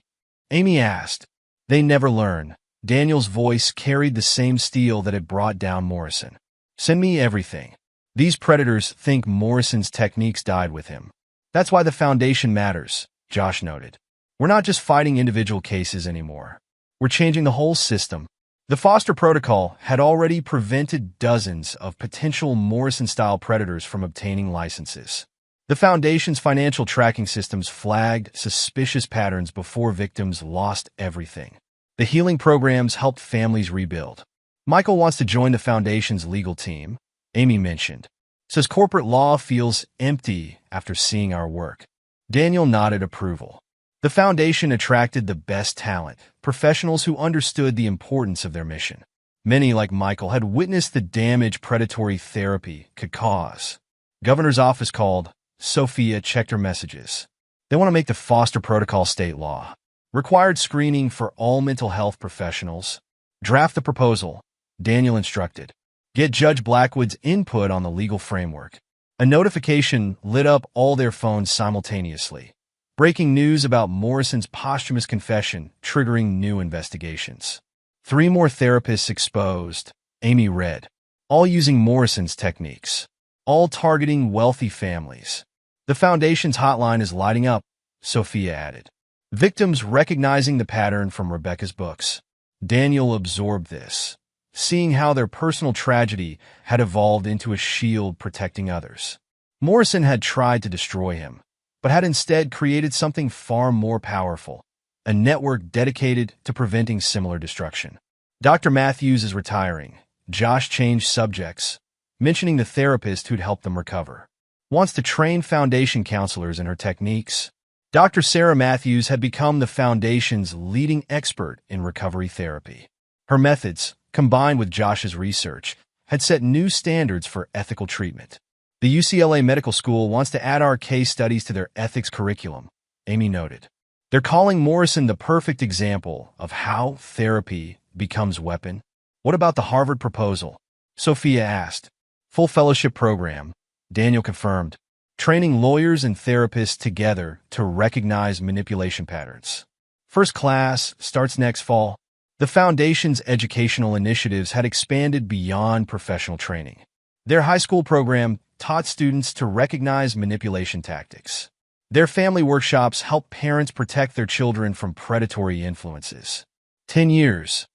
Amy asked. They never learn. Daniel's voice carried the same steel that had brought down Morrison. Send me everything. These predators think Morrison's techniques died with him. That's why the Foundation matters, Josh noted. We're not just fighting individual cases anymore. We're changing the whole system. The Foster Protocol had already prevented dozens of potential Morrison-style predators from obtaining licenses. The Foundation's financial tracking systems flagged suspicious patterns before victims lost everything. The healing programs helped families rebuild. Michael wants to join the Foundation's legal team, Amy mentioned. Says corporate law feels empty after seeing our work. Daniel nodded approval. The Foundation attracted the best talent, professionals who understood the importance of their mission. Many, like Michael, had witnessed the damage predatory therapy could cause. Governor's office called. Sophia checked her messages. They want to make the Foster Protocol state law. Required screening for all mental health professionals. Draft the proposal, Daniel instructed. Get Judge Blackwood's input on the legal framework. A notification lit up all their phones simultaneously. Breaking news about Morrison's posthumous confession, triggering new investigations. 3 more therapists exposed, Amy read. All using Morrison's techniques. All targeting wealthy families. The Foundation's hotline is lighting up, Sophia added. Victims recognizing the pattern from Rebecca's books. Daniel absorbed this, seeing how their personal tragedy had evolved into a shield protecting others. Morrison had tried to destroy him, but had instead created something far more powerful, a network dedicated to preventing similar destruction. Dr. Matthews is retiring. Josh changed subjects, mentioning the therapist who'd helped them recover. Wants to train Foundation counselors in her techniques. Dr. Sarah Matthews had become the Foundation's leading expert in recovery therapy. Her methods, combined with Josh's research, had set new standards for ethical treatment. The UCLA Medical School wants to add our case studies to their ethics curriculum, Amy noted. They're calling Morrison the perfect example of how therapy becomes weapon. What about the Harvard proposal? Sophia asked. Full fellowship program, Daniel confirmed. Training lawyers and therapists together to recognize manipulation patterns. First class starts next fall. The Foundation's educational initiatives had expanded beyond professional training. Their high school program taught students to recognize manipulation tactics. Their family workshops helped parents protect their children from predatory influences. 10 years,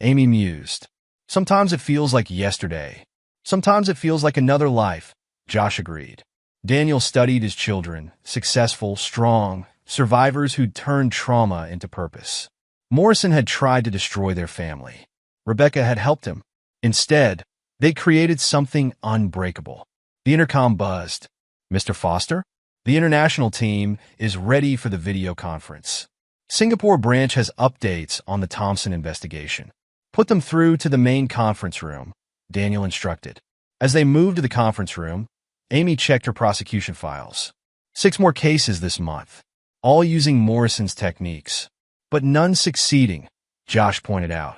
Amy mused. Sometimes it feels like yesterday. Sometimes it feels like another life, Josh agreed. Daniel studied his children, successful, strong, survivors who'd turned trauma into purpose. Morrison had tried to destroy their family. Rebecca had helped him. Instead, they created something unbreakable. The intercom buzzed. Mr. Foster? The international team is ready for the video conference. Singapore branch has updates on the Thompson investigation. Put them through to the main conference room, Daniel instructed. As they moved to the conference room, Amy checked her prosecution files. 6 more cases this month, all using Morrison's techniques. But none succeeding, Josh pointed out.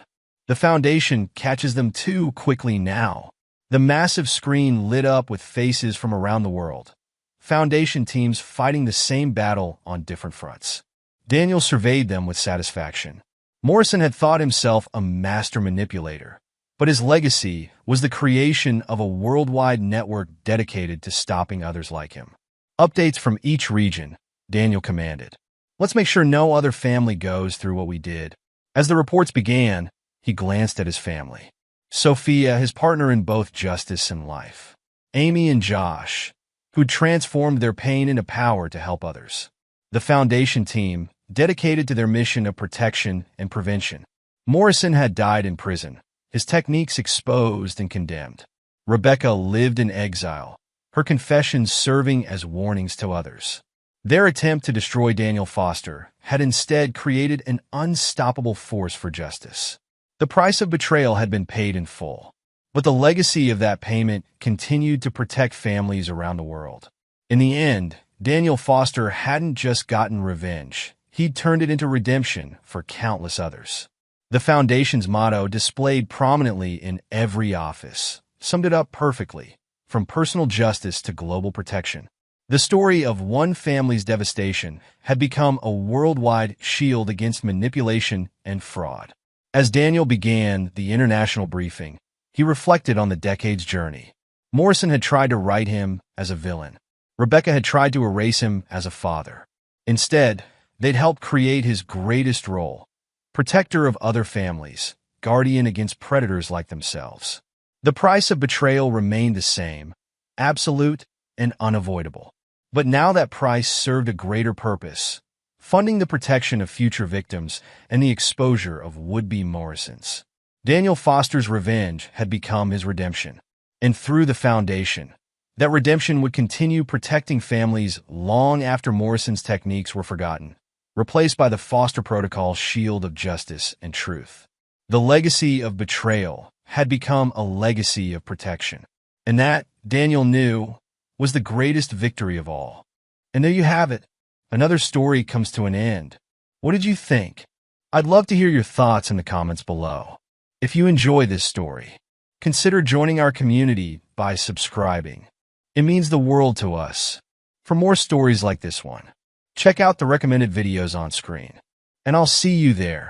The Foundation catches them too quickly now. The massive screen lit up with faces from around the world. Foundation teams fighting the same battle on different fronts. Daniel surveyed them with satisfaction. Morrison had thought himself a master manipulator, but his legacy was the creation of a worldwide network dedicated to stopping others like him. Updates from each region, Daniel commanded. Let's make sure no other family goes through what we did. As the reports began, he glanced at his family. Sophia, his partner in both justice and life. Amy and Josh, who'd transformed their pain into power to help others. The Foundation team, dedicated to their mission of protection and prevention. Morrison had died in prison, his techniques exposed and condemned. Rebecca lived in exile, her confessions serving as warnings to others. Their attempt to destroy Daniel Foster had instead created an unstoppable force for justice. The price of betrayal had been paid in full, but the legacy of that payment continued to protect families around the world. In the end, Daniel Foster hadn't just gotten revenge, he'd turned it into redemption for countless others. The Foundation's motto, displayed prominently in every office, summed it up perfectly, from personal justice to global protection. The story of one family's devastation had become a worldwide shield against manipulation and fraud. As Daniel began the international briefing, he reflected on the decade's journey. Morrison had tried to write him as a villain. Rebecca had tried to erase him as a father. Instead, they'd helped create his greatest role, protector of other families, guardian against predators like themselves. The price of betrayal remained the same, absolute and unavoidable. But now that price served a greater purpose, funding the protection of future victims and the exposure of would-be Morrisons. Daniel Foster's revenge had become his redemption. And through the Foundation, that redemption would continue protecting families long after Morrison's techniques were forgotten, replaced by the Foster Protocol's shield of justice and truth. The legacy of betrayal had become a legacy of protection. And that, Daniel knew, was the greatest victory of all. And there you have it. Another story comes to an end. What did you think? I'd love to hear your thoughts in the comments below. If you enjoy this story, consider joining our community by subscribing. It means the world to us. For more stories like this one, check out the recommended videos on screen. And I'll see you there.